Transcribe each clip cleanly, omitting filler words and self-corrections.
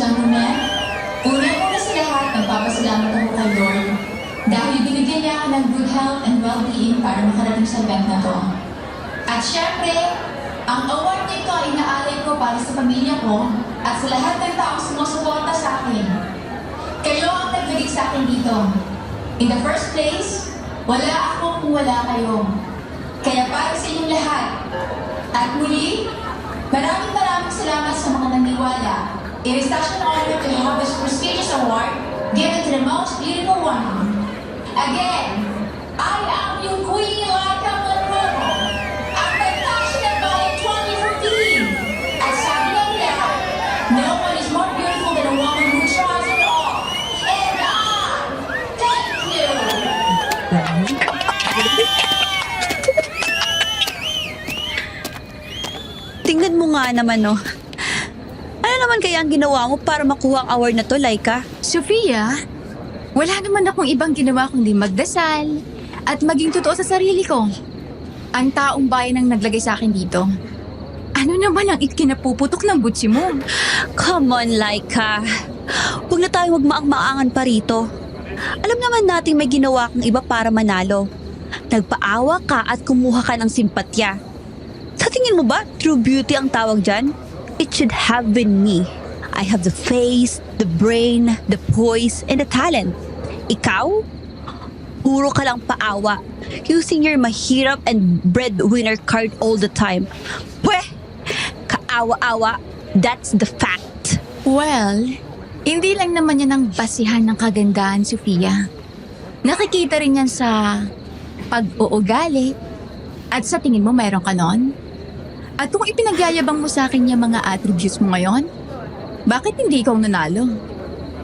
gentlemen, una-una sa lahat, nagpapasalamat ako kay Lord dahil binigyan niya ako ng good health and well-being para makarating sa event na to. At syempre, ang award na ito ay inaalay ko para sa pamilya ko at sa lahat ng taong sumusuporta sa akin. Kayo ang nagbigay sa akin dito. In the first place, wala ako kung wala kayo. Kaya para sa inyong lahat. At muli, maraming salamat sa mga naniwala. It is such an honor to have this prestigious award given to the most beautiful one. Again, I am yung Queen Laika Monroe, ang nag-fashion by 2015. At sabi ng lahat, no one is more beautiful than a woman who tries it all. And thank you! Tingnan mo nga naman, no. Ano naman kaya ang ginawa mo para makuha ang award na to, Laika? Sofia, wala naman akong ibang ginawa kundi magdasal at maging totoo sa sarili ko. Ang taong bayan ang naglagay sa akin dito. Ano naman ang ikinapuputok ng butsi mo? Come on, Laika. Huwag na tayong magmaang-maangan pa rito. Alam naman natin may ginawa kang iba para manalo. Nagpaawa ka at kumuha ka ng simpatya. Sa tingin mo ba, true beauty ang tawag dyan? It should have been me. I have the face, the brain, the poise, and the talent. Ikaw? Puro ka lang paawa. Using your mahirap and breadwinner card all the time. Pweh! Kaawa-awa. That's the fact. Well, hindi lang naman yan ang basihan ng kagandahan, Sofia. Nakikita rin yan sa pag-uugali at sa tingin mo mayroon ka nun? At kung ipinagyayabang mo sa akin yung mga attributes mo ngayon, bakit hindi ikaw nanalo?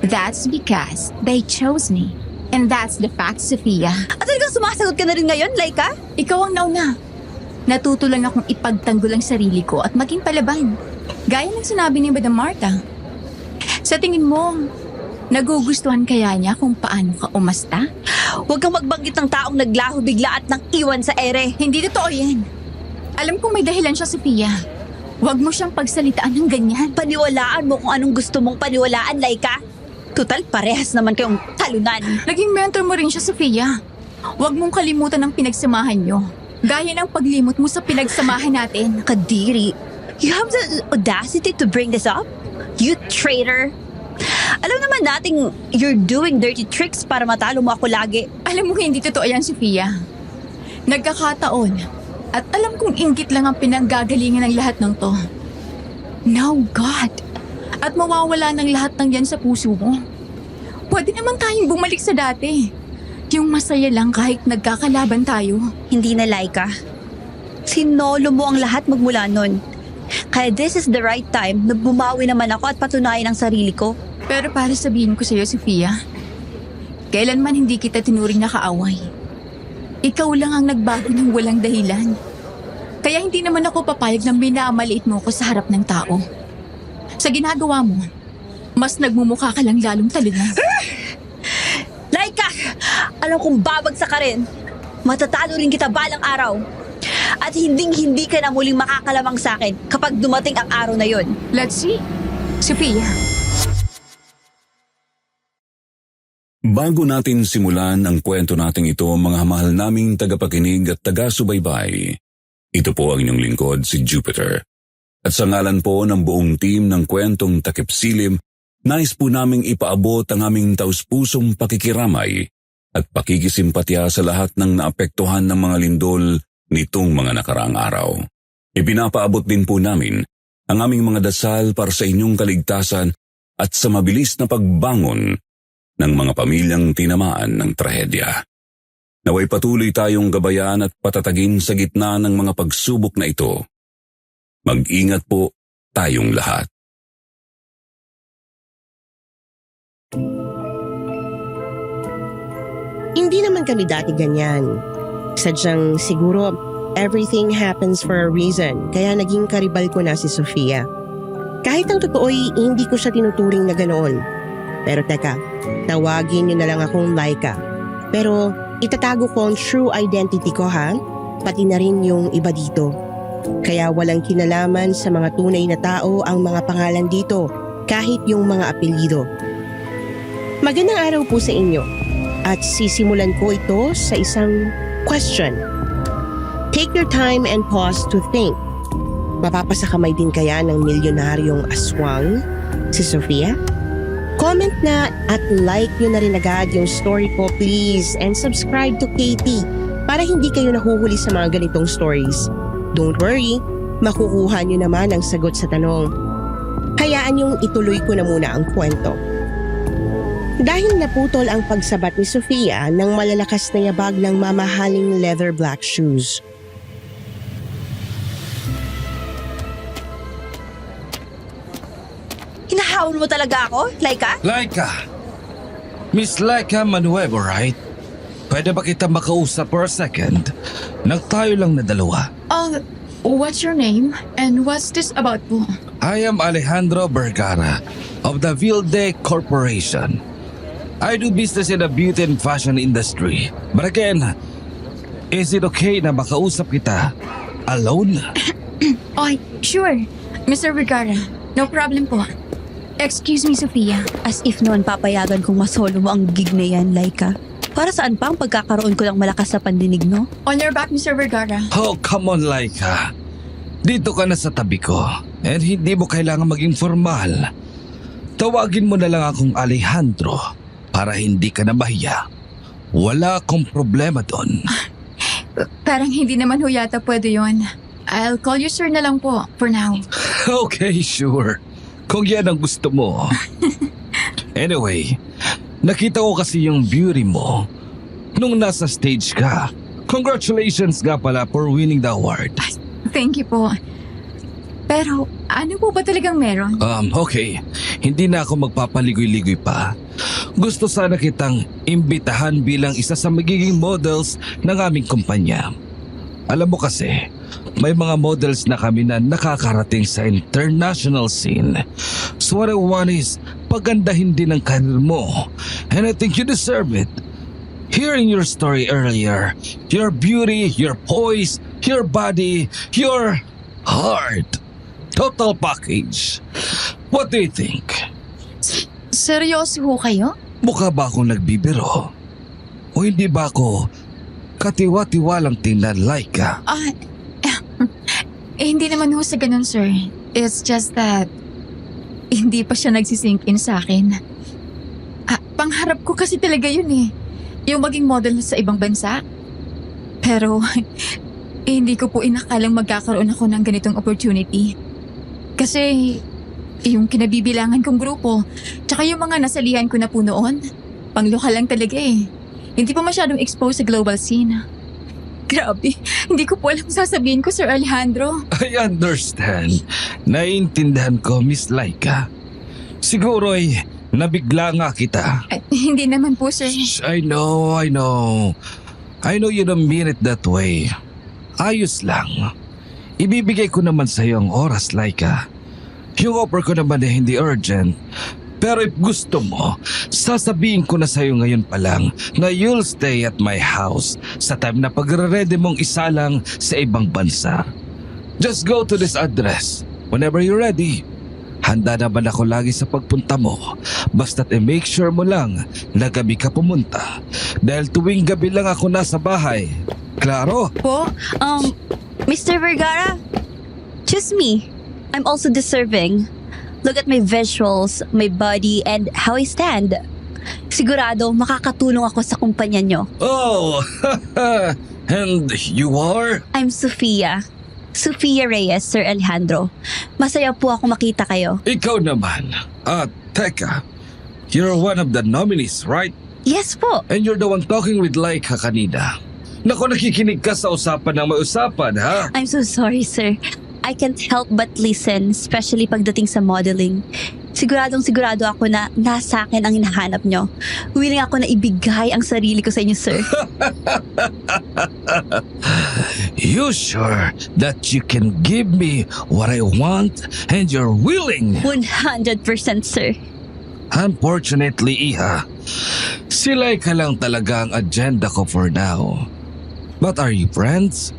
That's because they chose me. And that's the fact, Sofia. At talagang sumasagot ka na rin ngayon, Laika? Ikaw ang nauna. Natuto lang akong ipagtanggol ang sarili ko at maging palaban. Gaya ng sinabi ni Madam Marta. Sa tingin mo, nagugustuhan kaya niya kung paano ka umasta? Huwag kang magbanggit ng taong naglaho bigla at nang iwan sa ere. Hindi totoo yan. Alam kong may dahilan siya, Sofia. Huwag mo siyang pagsalitaan ng ganyan. Paniwalaan mo kung anong gusto mong paniwalaan, Laika. Total, parehas naman kayong talunan. Naging mentor mo rin siya, Sofia. Huwag mong kalimutan ang pinagsamahan niyo. Gaya ng paglimot mo sa pinagsamahan natin. Kadiri, you have the audacity to bring this up? You traitor. Alam naman nating you're doing dirty tricks para matalo mo ako lagi. Alam mo hindi totoo yan, Sofia. Nagkakataon. At alam kong inggit lang ang pinanggagalingan ng lahat ng to. No, God. At mawawala ng lahat ng yan sa puso mo. Pwede naman tayong bumalik sa dati. Yung masaya lang kahit nagkakalaban tayo. Hindi na, Laika. Sinolo mo ang lahat magmula nun. Kaya this is the right time na bumawi naman ako at patunayan ang sarili ko. Pero para sabihin ko sa'yo, Sofia, kailanman hindi kita tinuring na kaaway. Ikaw lang ang nagbago ng walang dahilan. Kaya hindi naman ako papayag na minamaliit mo ko sa harap ng tao. Sa ginagawa mo, mas nagmumukha ka lang lalong talunan. Laika! Alam kong babagsak ka rin. Matatalo rin kita balang araw. At hinding-hindi ka na muling makakalamang sa akin kapag dumating ang araw na yon. Let's see. Sofia. Bago natin simulan ang kwento nating ito, mga mahal naming tagapakinig at taga-subaybay, ito po ang inyong lingkod, si Jupiter. At sa ngalan po ng buong team ng kwentong Takip Silim, nais po naming ipaabot ang aming taus-pusong pakikiramay at pakikisimpatya sa lahat ng naapektuhan ng mga lindol nitong mga nakaraang araw. Ipinapaabot din po namin ang aming mga dasal para sa inyong kaligtasan at sa mabilis na pagbangon ng mga pamilyang tinamaan ng trahedya. Naway patuloy tayong gabayan at patatagin sa gitna ng mga pagsubok na ito. Mag-ingat po tayong lahat. Hindi naman kami dati ganyan. Sadyang siguro everything happens for a reason, kaya naging karibal ko na si Sofia. Kahit ang totoo'y hindi ko siya tinuturing na ganoon. Pero teka, tawagin niyo na lang akong Laika. Pero itatago ko ang true identity ko, ha? Pati na rin yung iba dito. Kaya walang kinalaman sa mga tunay na tao ang mga pangalan dito. kahit yung mga apelyido. Magandang araw po sa inyo at sisimulan ko ito sa isang question. Take your time and pause to think. Mapapasakamay din kaya ng milyonaryong aswang si Sofia? Comment na at like nyo na rin agad yung story ko please and subscribe to Katie para hindi kayo nahuhuli sa mga ganitong stories. Don't worry, makukuha nyo naman ang sagot sa tanong. Hayaan yung ituloy ko na muna ang kwento. Dahil naputol ang pagsabat ni Sofia ng malalakas na yabag ng mamahaling leather black shoes. Hinahawan mo talaga ako, Laika? Laika! Miss Laika Manuevo, right? Pwede ba kita makausap for a second? Nang tayo lang na dalawa. What's your name? And what's this about po? I am Alejandro Vergara of the Vilde Corporation. I do business in the beauty and fashion industry. But again, is it okay na makausap kita alone? Ay, sure. Mr. Vergara, no problem po. Excuse me, Sofia. As if noon papayagan kong masolo mo ang gig na yan, Laika. Para saan pa ang pagkakaroon ko ng malakas na pandinig, no? On your back, Mr. Vergara. Oh, come on, Laika. Dito ka na sa tabi ko. And hindi mo kailangan maging formal. Tawagin mo na lang akong Alejandro para hindi ka na mahiya. Wala akong problema doon. Parang hindi naman ho yata pwede yun. I'll call you sir na lang po, for now. Okay, sure. Kung yan ang gusto mo. Anyway, nakita ko kasi yung beauty mo nung nasa stage ka. Congratulations nga pala for winning the award. Thank you po. Pero, ano po ba talagang meron? Okay. Hindi na ako magpapaligoy-ligoy pa. Gusto sana kitang imbitahan bilang isa sa magiging models ng aming kumpanya. Alam mo kasi, may mga models na kami na nakakarating sa international scene. So what I want is, pagandahin din ang karir mo. And I think you deserve it. Hearing your story earlier, your beauty, your poise, your body, your heart. Total package. What do you think? Seryoso ho kayo? Mukha ba akong nagbibiro? O hindi ba ako katiwa-tiwalang tingnan, Laika? Hindi naman ho sa ganun, sir. It's just that hindi pa siya nagsisink in sa akin. Pangharap ko kasi talaga yun eh. Yung maging model sa ibang bansa. Pero hindi ko po inakalang magkakaroon ako ng ganitong opportunity. Kasi yung kinabibilangan kong grupo, tsaka yung mga nasalihan ko na po noon, panglokal lang talaga eh. Hindi pa masyadong exposed sa global scene. Grabe, hindi ko po alam sasabihin ko, Sir Alejandro. I understand. Naiintindihan ko, Miss Laika. Siguro ay nabigla nga kita. Hindi naman po, sir. Shh, I know. I know you don't mean it that way. Ayos lang. Ibibigay ko naman sa iyo ang oras, Laika. Yung offer ko naman ay hindi urgent. Pero if gusto mo, sasabihin ko na sa iyo ngayon pa lang na you'll stay at my house sa time na pagre-ready mong isalang sa ibang bansa. Just go to this address whenever you're ready. Handa naman ako lagi sa pagpunta mo. Basta't make sure mo lang na gabi ka pumunta. Dahil tuwing gabi lang ako nasa bahay. Klaro? Po? Mr. Vergara, choose me. I'm also deserving. Look at my visuals, my body, and how I stand. Sigurado makakatulong ako sa kumpanya nyo. Oh, and you are? I'm Sofia. Sofia Reyes, Sir Alejandro. Masaya po ako makita kayo. Ikaw naman. Teka. You're one of the nominees, right? Yes po. And you're the one talking with Laika kanina. Naku, nakikinig ka sa usapan ng may usapan, ha? I'm so sorry, sir. I can't help but listen, especially pagdating sa modeling. Sigurado ako na nasa akin ang hinahanap nyo. Willing ako na ibigay ang sarili ko sa inyo, sir. You sure that you can give me what I want and you're willing? 100%, sir. Unfortunately, Iha, si Laika lang talaga ang agenda ko for now. But are you friends?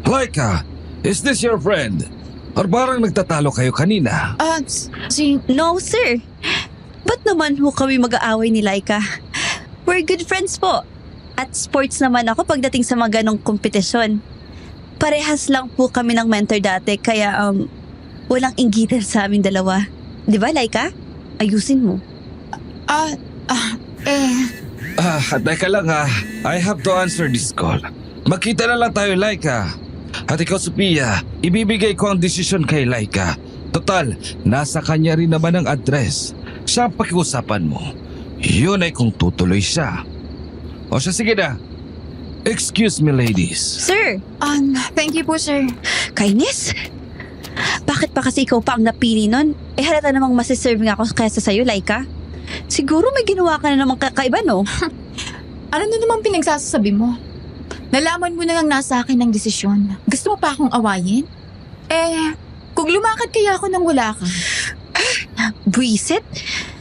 Laika, is this your friend? Or parang nagtatalo kayo kanina? No, sir. Ba't naman ho kami mag-aaway ni Laika? We're good friends po. At sports naman ako pagdating sa mga ganong kompetisyon. Parehas lang po kami ng mentor dati kaya walang inggitan sa aming dalawa. Di ba, Laika? Ayusin mo. Teka lang I have to answer this call. Magkita na lang tayo, Laika. At ikaw, Sophia, ibibigay ko ang desisyon kay Laika. Total, nasa kanya rin naman ang address. Siya ang pakiusapan mo. Yun ay kung tutuloy siya. O siya, sige na. Excuse me, ladies. Sir, Thank you po, sir. kainis? Bakit pa kasi ikaw pa ang napili nun? Halata namang masiserve nga ako kaysa sa'yo, Laika. Siguro may ginawa ka na namang kakaiba, no? Ano na naman pinagsasabi mo? Nalaman mo na lang nasa akin ang desisyon. Gusto mo pa akong awayin? Kung lumakad kaya ako nang wala ka. Buisit?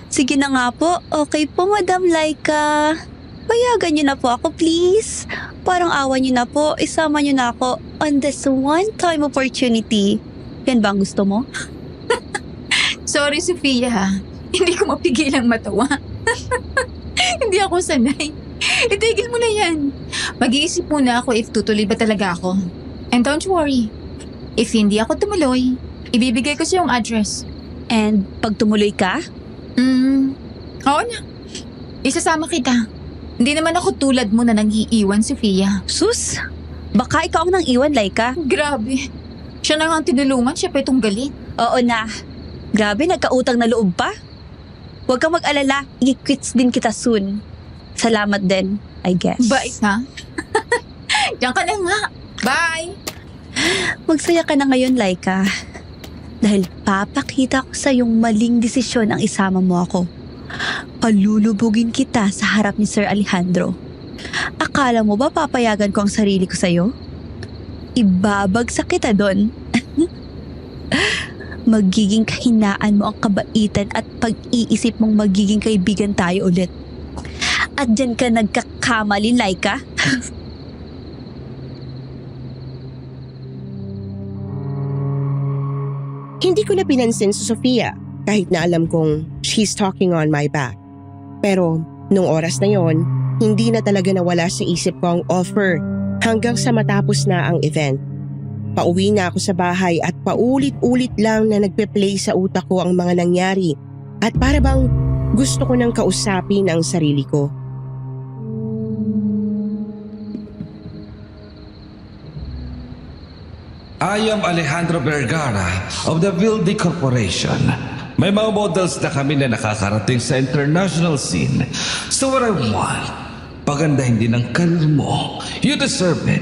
Sige na nga po. Okay po, Madam Laika. Payagan niyo na po ako, please. Parang awa niyo na po. Isama niyo na ako on this one-time opportunity. Yan ba ang gusto mo? Sorry, Sophia. Hindi ko mapigilang matawa. Hindi ako sanay. Itigil mo na yan. Mag-iisip muna ako if tutuloy ba talaga ako. And don't worry. If hindi ako tumuloy, ibibigay ko sa yung address. And pag tumuloy ka, Oo na. Isasama kita. Hindi naman ako tulad mo na nang-iiwan, Sophia. sus, baka ikaw ang nang iwan, Laika. Grabe. Siya na nga ang tinulungan, siya pa itong galit. Oo na. Grabe, nagkautang na loob pa. Huwag kang mag-alala, i-quits din kita soon. Salamat din, I guess. Bye, ha? Diyan ka na nga. Bye! Magsaya ka na ngayon, Laika. Dahil papakita ko sa yung maling desisyon ang isama mo ako. Palulubugin kita sa harap ni Sir Alejandro. Akala mo ba papayagan ko ang sarili ko sa'yo? Ibabagsak kita doon. Magiging kahinaan mo ang kabaitan at pag-iisip mong magiging kaibigan tayo ulit. At dyan ka nagkakamali, Laika. Hindi ko na pinansin si Sofia kahit na alam kong she's talking on my back. Pero nung oras na yon, hindi na talaga nawala sa isip ko ang offer hanggang sa matapos na ang event. Pauwi na ako sa bahay at paulit-ulit lang na nagpe-play sa utak ko ang mga nangyari at para bang gusto ko nang kausapin ang sarili ko. I am Alejandro Vergara of the Vildi Corporation. May mga models na kami na nakakarating sa international scene. So what I want, pagandahin din ang career mo. You deserve it.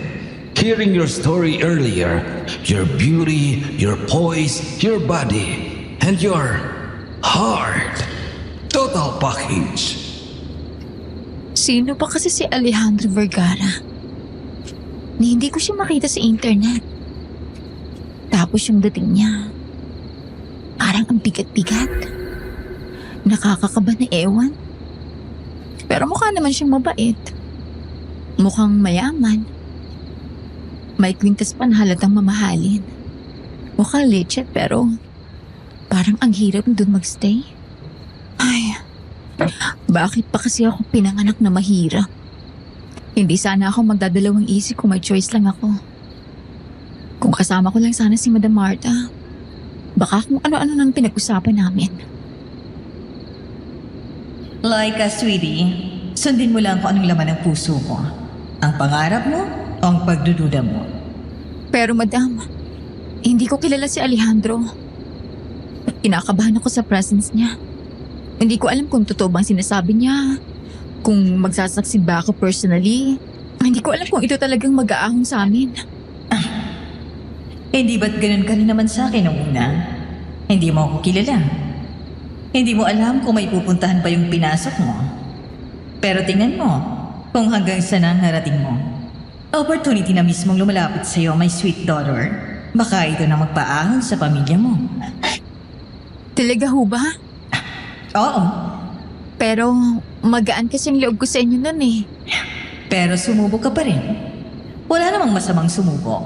Hearing your story earlier, your beauty, your poise, your body, and your heart. Total package. Sino pa kasi si Alejandro Vergara? Ni hindi ko siya makita sa internet. Tapos yung dating niya, parang ang bigat-bigat. Nakakakaba na ewan. Pero mukha naman siyang mabait. Mukhang mayaman. May kwintas pa na halatang mamahalin. Mukhang legit pero parang ang hirap dun magstay. Ay, bakit pa kasi ako pinanganak na mahirap? Hindi sana ako magdadalawang isip kung may choice lang ako. Kung kasama ko lang sana si Madam Marta, baka kung ano-ano nang pinag-usapan namin. Laika, sweetie, sundin mo lang kung anong laman ng puso mo. Ang pangarap mo o ang pagdududa mo. Pero Madam, hindi ko kilala si Alejandro. Kinakabahan ako sa presence niya. Hindi ko alam kung totoo bang sinasabi niya. Kung magsasaksi ba ako personally. Hindi ko alam kung ito talagang mag-aahon sa amin. Hindi ba't ganun ka rin naman sa akin nung una? Hindi mo ako kilala. Hindi mo alam kung may pupuntahan pa yung pinasok mo. Pero tingnan mo kung hanggang saan ang narating mo. Opportunity na mismong lumalapit sa iyo, my sweet daughter. Baka ito na magpaahon sa pamilya mo. Talaga ho ba? Oo, Pero magaan kasi ang loob ko sa inyo nun eh. pero sumubok ka pa rin. Wala namang masamang sumubo.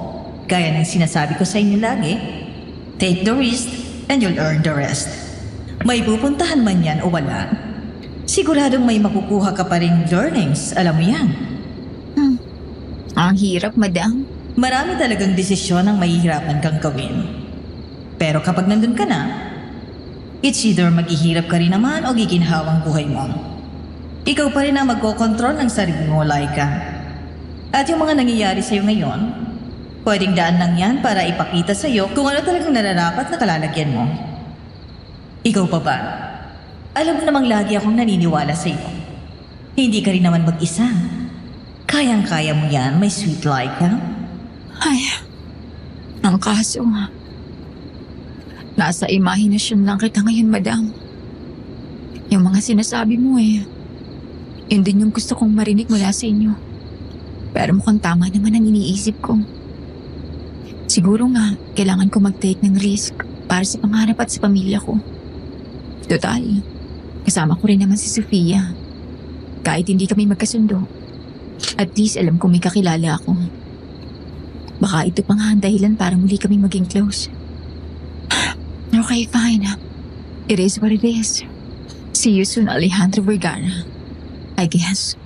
Gaya ng sinasabi ko sa inyo lagi, Take the risk and you'll earn the rest. May pupuntahan man yan o wala, siguradong may makukuha ka pa ring learnings, alam mo yan. Ang hirap, madam. Marami talagang desisyon ang mahihirapan kang gawin. Pero kapag nandun ka na, it's either maghihirap ka rin naman o giginhawang buhay mo. Ikaw pa rin ang magkokontrol ng sarili mo, Laika. At yung mga nangyayari sa'yo ngayon, pwedeng daan lang yan para ipakita sa'yo kung ano talagang nararapat na kalalagyan mo. Ikaw pa ba? Alam mo namang lagi akong naniniwala sa'yo. Hindi ka rin naman mag-isa. Kayang-kaya mo yan, may sweet Laika. Ay, ang kaso, nasa imahinasyon lang kita ngayon, madam. Yung mga sinasabi mo yun din yung gusto kong marinig mula sa inyo. Pero mukhang tama naman ang iniisip ko. Siguro nga, kailangan ko mag-take ng risk para sa pangarap at sa pamilya ko. Total, kasama ko rin naman si Sofia. Kahit hindi kami magkasundo, at least alam kong may kakilala ako. Baka ito pa nga ang dahilan para muli kami maging close. Okay, fine. It is what it is. See you soon, Alejandro Vergara. I guess.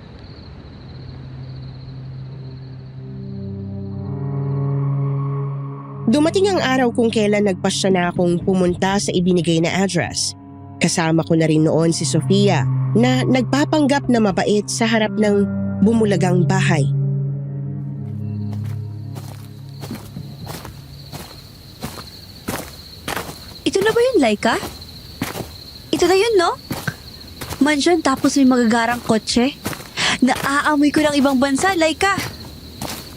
Dumating ang araw kung kailan nagpasya na akong pumunta sa ibinigay na address. Kasama ko na rin noon si Sofia na nagpapanggap na mabait sa harap ng bumulagang bahay. Ito na ba yun, Laika? Ito na yun, no? Mansion tapos may magagarang kotse. Naaamoy ko ng ibang bansa, Laika.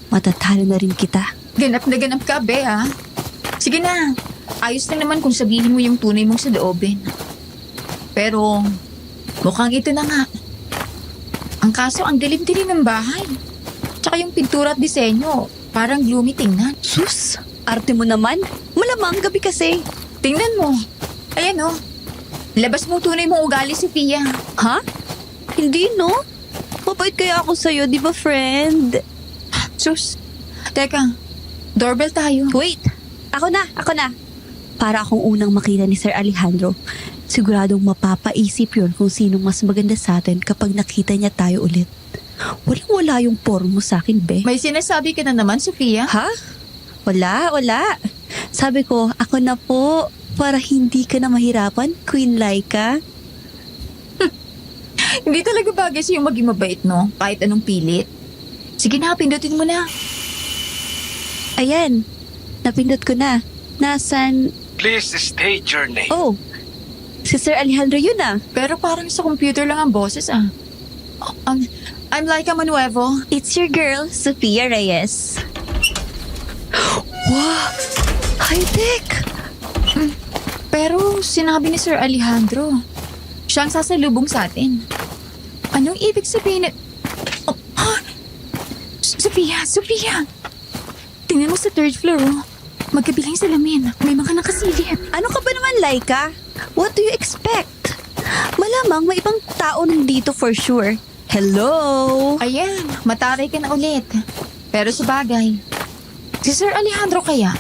Matatalo na rin kita. Ganap na ganap ka, be, ha? Sige na. Ayos na naman kung sabihin mo yung tunay mong saloobin. Pero, mukhang ito na nga. Ang kaso, ang dilim-dilim ng bahay. Tsaka yung pintura at disenyo, parang gloomy tingnan. Sus, arte mo naman. Malamang gabi kasi. Tingnan mo. Ayan, oh. Labas mo tunay mong ugali, Sofia. Ha? Hindi, no? Mabait kaya ako sa'yo, di ba, friend? Sus. Teka, doorbell tayo. Wait, ako na. Para akong unang makita ni Sir Alejandro. Siguradong mapapaisip yun kung sinong mas maganda sa atin kapag nakita niya tayo ulit. Walang-wala yung pormo sa akin, be. May sinasabi ka na naman, Sofia. Ha? Wala. Sabi ko, ako na po. Para hindi ka na mahirapan, Queen Laika. Hindi talaga bagay sa'yo maging mabait, no? Kahit anong pilit. Sige na, pindutin mo na. Ayan, napindot ko na. Nasan? Please state your name. Oh, si Sir Alejandro yun ah. Pero parang sa computer lang ang boses, ah. I'm Laika Manuevo. It's your girl, Sofia Reyes. Wow! High-tech! Pero sinabi ni Sir Alejandro, siya ang sasalubong sa atin. Anong ibig sabihin na... Oh, ah! Sofia! Tingnan mo sa third floor, oh. Magkabilang salamin. May mga nakasilip. Ano ka ba naman, Laika? What do you expect? Malamang may ibang tao nandito for sure. Hello? Ayan, mataray ka na ulit. Pero sa bagay, si Sir Alejandro kaya?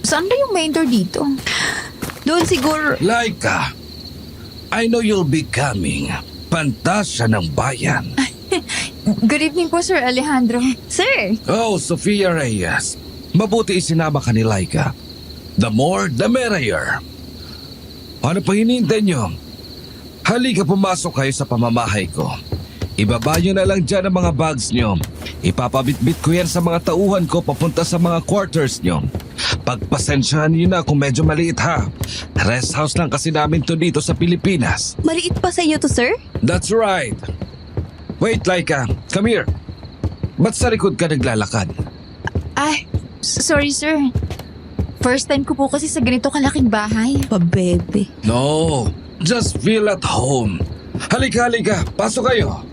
Saan ba yung main door dito? Doon siguro... Laika, I know you'll be coming. Pantasya ng bayan. Good evening po, Sir Alejandro. Sir! Oh, Sofia Reyes. Mabuti isinama ka ni Laika. The more, the merrier. Ano pa hinihintay niyo? Halika, pumasok kayo sa pamamahay ko. Ibaba niyo na lang dyan ang mga bags niyo. Ipapabitbit ko yan sa mga tauhan ko papunta sa mga quarters niyo. Pagpasensyahan niyo na kung medyo maliit ha. Rest house lang kasi namin to dito sa Pilipinas. Maliit pa sa iyo to, sir? That's right. Wait, Laika. Come here. Ba't sa likod ka naglalakad? Ay, sorry, sir. First time ko po kasi sa ganito kalaking bahay. Pabebe. No, just feel at home. Halika. Pasok kayo.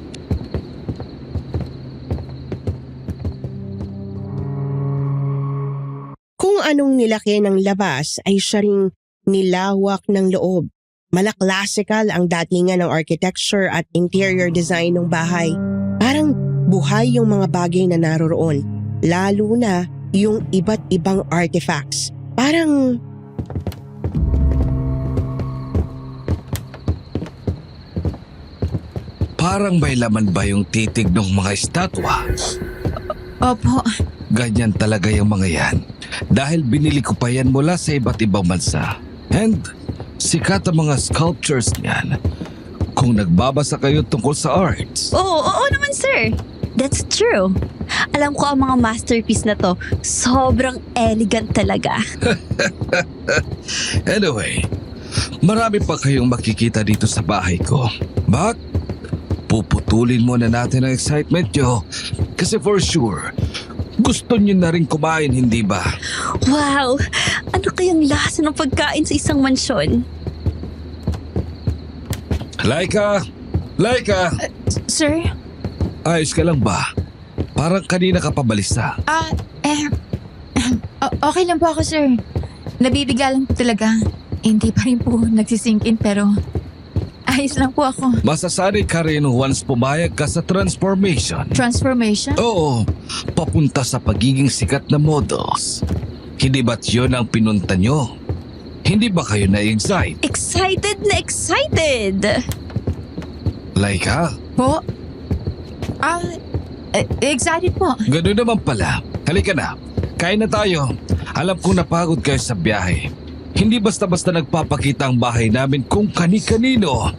Kung anong nilaki ng labas ay siya ring nilawak ng loob. Malaklassikal ang datingan ng architecture at interior design ng bahay. Parang buhay yung mga bagay na naroroon. Lalo na yung iba't ibang artifacts. Parang Parang may laman ba yung titig ng mga estatwa? Opo. Ganyan talaga yung mga yan. Dahil binili ko pa yan mula sa iba't ibang bansa. And sikat ang mga sculptures niyan. Kung nagbabasa kayo tungkol sa arts, Oo naman sir. That's true. Alam ko ang mga masterpiece na to. Sobrang elegant talaga. anyway, marami pa kayong makikita dito sa bahay ko. But, puputulin muna natin ang excitement nyo. Kasi for sure, gusto nyo na rin kumain, hindi ba? Wow! Ano kayang lasa ng pagkain sa isang mansyon? Laika! Laika! Sir? Ayos ka lang ba? Parang kanina ka pabalisa. Okay lang po ako, sir. Nabibigla lang po talaga. Hindi pa rin po nagsisink in pero ayos lang po ako. Masasanay ka rin once pumayag ka sa transformation. Transformation? Oo, papunta sa pagiging sikat na models. Hindi ba't yun ang pinunta nyo? Hindi ba kayo na-excite? Excited na excited! Laika, Po? Excited po. gano'n naman pala. Halika na, kain na tayo. Alam kong napagod kayo sa biyahe. Hindi basta-basta nagpapakita ang bahay namin kung kani-kanino.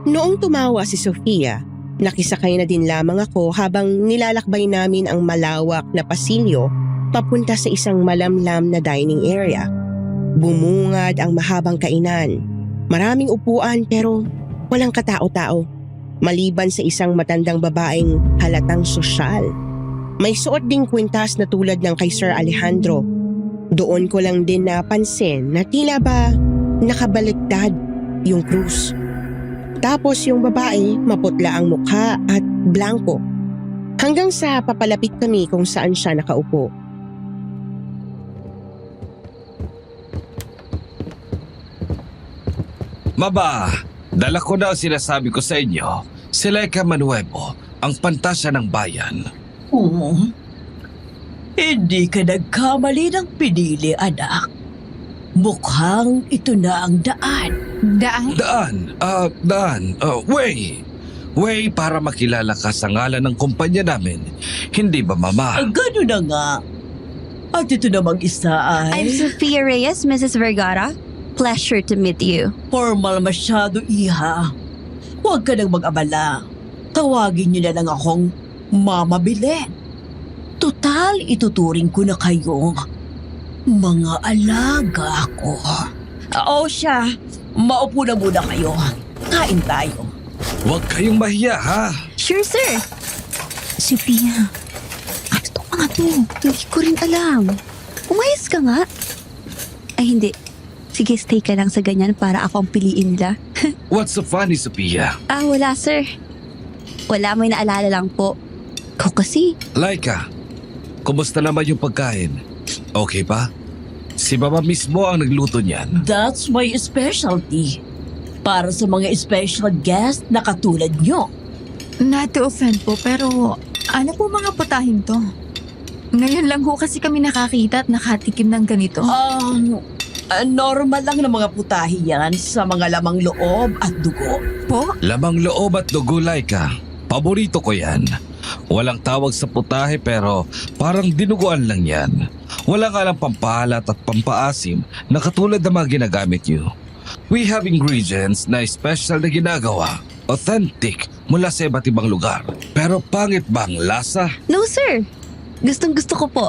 noong tumawa si Sofia, nakisakay na din lamang ako habang nilalakbay namin ang malawak na pasilyo papunta sa isang malamlam na dining area. Bumungad ang mahabang kainan. Maraming upuan pero walang katao-tao. Maliban sa isang matandang babaeng halatang sosyal. May suot ding kwintas na tulad ng kay Sir Alejandro. Doon ko lang din napansin na tila ba nakabaliktad yung krus. Tapos yung babae maputla ang mukha at blanco. Hanggang sa papalapit kami kung saan siya nakaupo. Maba, dala ko na ang sinasabi ko sa inyo. Si Laika Manuevo, ang pantasya ng bayan. Hindi ka nagkamali ng pinili, anak. Mukhang ito na ang daan. Daan? Way! Way para makilala ka sa ngalan ng kumpanya namin. Hindi ba, Mama? Gano'n na nga. At ito namang isa I'm ay Sofia Reyes, Mrs. Vergara. Pleasure to meet you. formal masyado, iha. Huwag ka nang mag-abala. Tawagin niyo na lang akong Mama Belen. Total, ituturing ko na kayong mga alaga ko. Oo siya, maupo na muna kayo. Kain tayo. Huwag kayong mahiya, ha? Sure, sir. Sophia, ano to mga to? Hindi ko rin alam. Umayos ka nga. Ay, hindi. Sige, stay ka lang sa ganyan para ako ang piliin nila. What's so funny, Sophia? Wala, sir. Wala, may naalala lang po. Ko kasi, Laika, kumusta naman yung pagkain? Okay pa? Si Mama mismo ang nagluto niyan. That's my specialty. Para sa mga special guest na katulad nyo. Not to offend po pero ano po mga putahin to? Ngayon lang ho kasi kami nakakita at nakatikim ng ganito. Normal lang ng mga putahe yan sa mga lamang loob at dugo. Po? Lamang loob at dugo, Laika. Paborito ko yan. Walang tawag sa putahe pero parang dinuguan lang yan. Wala nga lang pampalat at pampaasim na katulad ng mga ginagamit nyo. We have ingredients na special na ginagawa. Authentic mula sa iba't ibang lugar. Pero pangit bang lasa? no, sir. Gustong gusto ko po.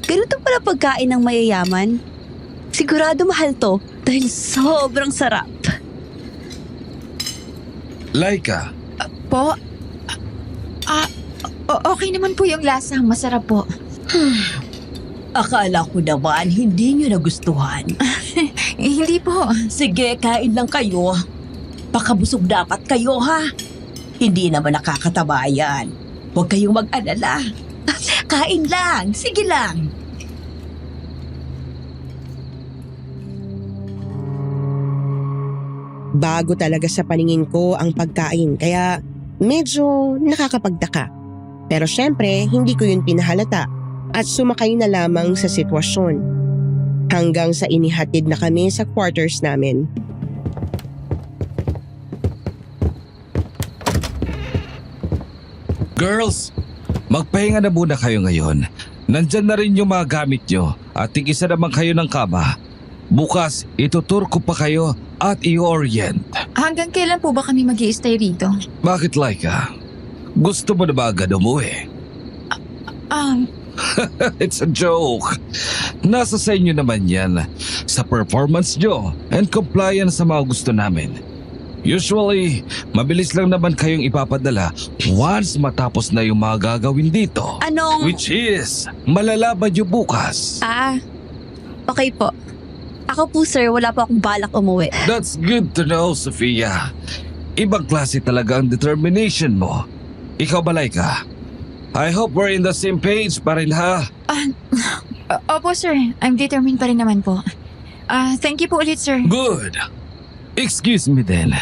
Ganito pala pagkain ng mayayaman. Sigurado mahal to dahil sobrang sarap. Laika, Po? Okay naman po yung lasa. Masarap po. Akala ko naman hindi nyo nagustuhan. Hindi po. Sige, kain lang kayo. Pakabusog dapat kayo, ha? Hindi naman nakakataba yan. Huwag kayong mag-alala. Kain lang. Sige lang. Bago talaga sa paningin ko ang pagkain kaya medyo nakakapagtaka. Pero syempre, hindi ko yun pinahalata at sumakay na lamang sa sitwasyon. Hanggang sa inihatid na kami sa quarters namin. Girls, magpahinga na muna kayo ngayon. Nandyan na rin yung mga gamit nyo at tig-isa naman kayo ng kama. Bukas, itutur ko pa kayo at i-orient. Hanggang kailan po ba kami mag-i-stay rito? Bakit, Laika? Gusto mo na ba agad umuwi? It's a joke. Nasa sa inyo naman yan. Sa performance nyo and compliance sa mga gusto namin. Usually, mabilis lang naman kayong ipapadala once matapos na yung mga gagawin dito. Anong... Which is, malalaman nyo bukas. Okay po. Ako po sir, wala po akong balak umuwi. That's good to know, Sofia. Ibang klase talaga ang determination mo. Ikaw ba, Laika? I hope we're in the same page pa rin, ha? Opo sir, I'm determined pa rin naman po. Thank you po ulit sir. Good. Excuse me then.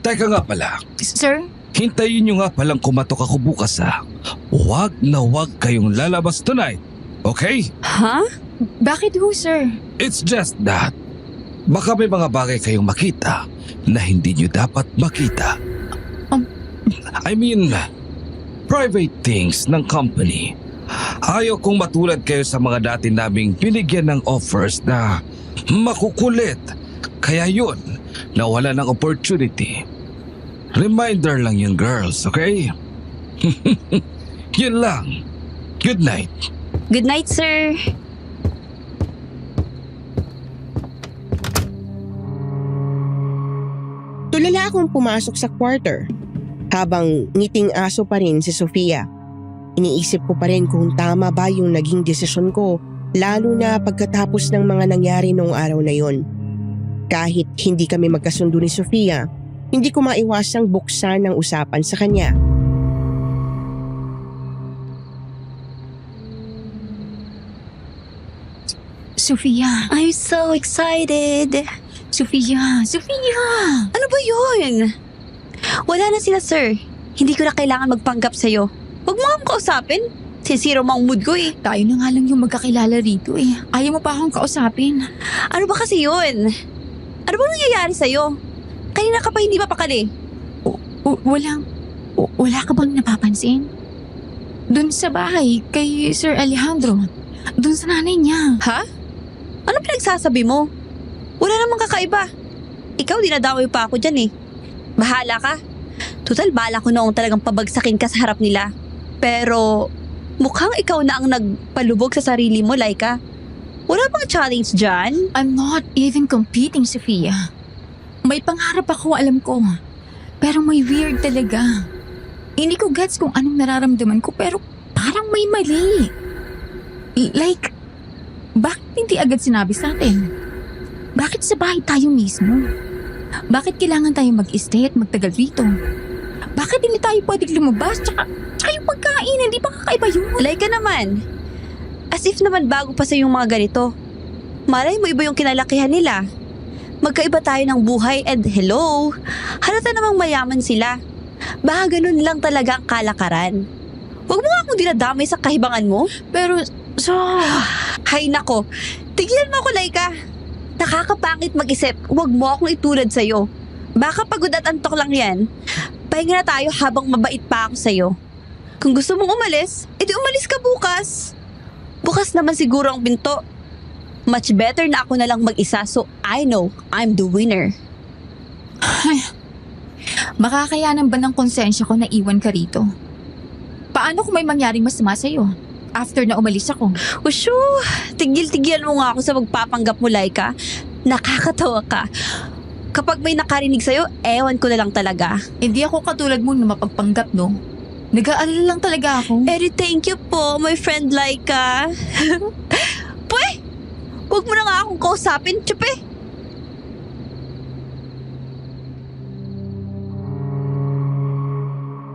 Teka nga pala. Sir? Hintayin nyo nga palang kumatok ako bukas, ha? Huwag na huwag kayong lalabas tonight. Okay? Ha? Bakit ho sir? It's just that. Baka may mga bagay kayong makita na hindi nyo dapat makita. I mean, private things ng company. Ayaw kong matulad kayo sa mga dati naming binigyan ng offers na makukulit. Kaya yun, nawala ng opportunity. Reminder lang yun, girls, okay? Yun lang. Good night. Good night, sir. Tulala akong pumasok sa quarter habang ngiting aso pa rin si Sofia. Iniisip ko pa rin kung tama ba yung naging desisyon ko, lalo na pagkatapos ng mga nangyari noong araw na yon. Kahit hindi kami magkasundo ni Sofia, hindi ko maiwasang buksan ang usapan sa kanya. Sofia, I'm so excited. Sofia. Ano ba yun? Wala na sila, sir. Hindi ko na kailangan magpanggap sa'yo. Huwag mo akong kausapin. Sisiro mo ang mood ko eh. Tayo na nga lang yung magkakilala rito eh. Ayaw mo pa akong kausapin. Ano ba kasi yun? Ano bang nangyayari sa'yo? Kanina ka pa hindi mapakali. Wala ka bang napapansin? Doon sa bahay, kay Sir Alejandro. Doon sa nanay niya. Ha? Ano pinagsasabi mo? Wala namang kakaiba. Ikaw, dinadamay pa ako dyan eh. Bahala ka. Total, bala ko noong talagang pabagsakin ka sa harap nila. Pero, mukhang ikaw na ang nagpalubog sa sarili mo, Laika. Wala bang challenge dyan? I'm not even competing, Sofia. May pangarap ako, alam ko. Pero may weird talaga. Hindi ko gets kung anong nararamdaman ko, pero parang may mali. Like, bakit hindi agad sinabi sa atin? Bakit sa bahay tayo mismo? Bakit kailangan tayo mag-stay at magtagal rito? Bakit hindi tayo pwedeng lumabas? Tsaka yung pagkain, hindi ba kakaiba yun? Laika naman. As if naman bago pa sa yung mga ganito. Malay mo iba yung kinalakihan nila. Magkaiba tayo ng buhay and hello, halata namang mayaman sila. Baka ganun lang talaga ang kalakaran. Huwag mo nga akong dinadamay sa kahibangan mo. Pero, Hay nako, tigilan mo ako, Laika. Nakakapangit mag-isip, huwag mo akong itulad sa'yo. Baka pagod at antok lang yan. Pahinga na tayo habang mabait pa ako sa'yo. Kung gusto mong umalis, edi umalis ka bukas. Bukas naman siguro ang pinto. Much better na ako na lang mag-isa so I know I'm the winner. makakayanan ba ng konsensya ko na iwan ka rito? Paano kung may mangyaring masama sa'yo? After na umalis ako. Usyo, tigil-tigil mo nga ako sa magpapanggap mo, Laika. Nakakatawa ka. Kapag may nakarinig sa'yo, ewan ko na lang talaga. Hindi ako katulad mo na mapagpanggap, no? Nag-aalala lang talaga ako. Eri, thank you po, my friend Laika. Pwe, huwag mo na nga akong kausapin, tsupe.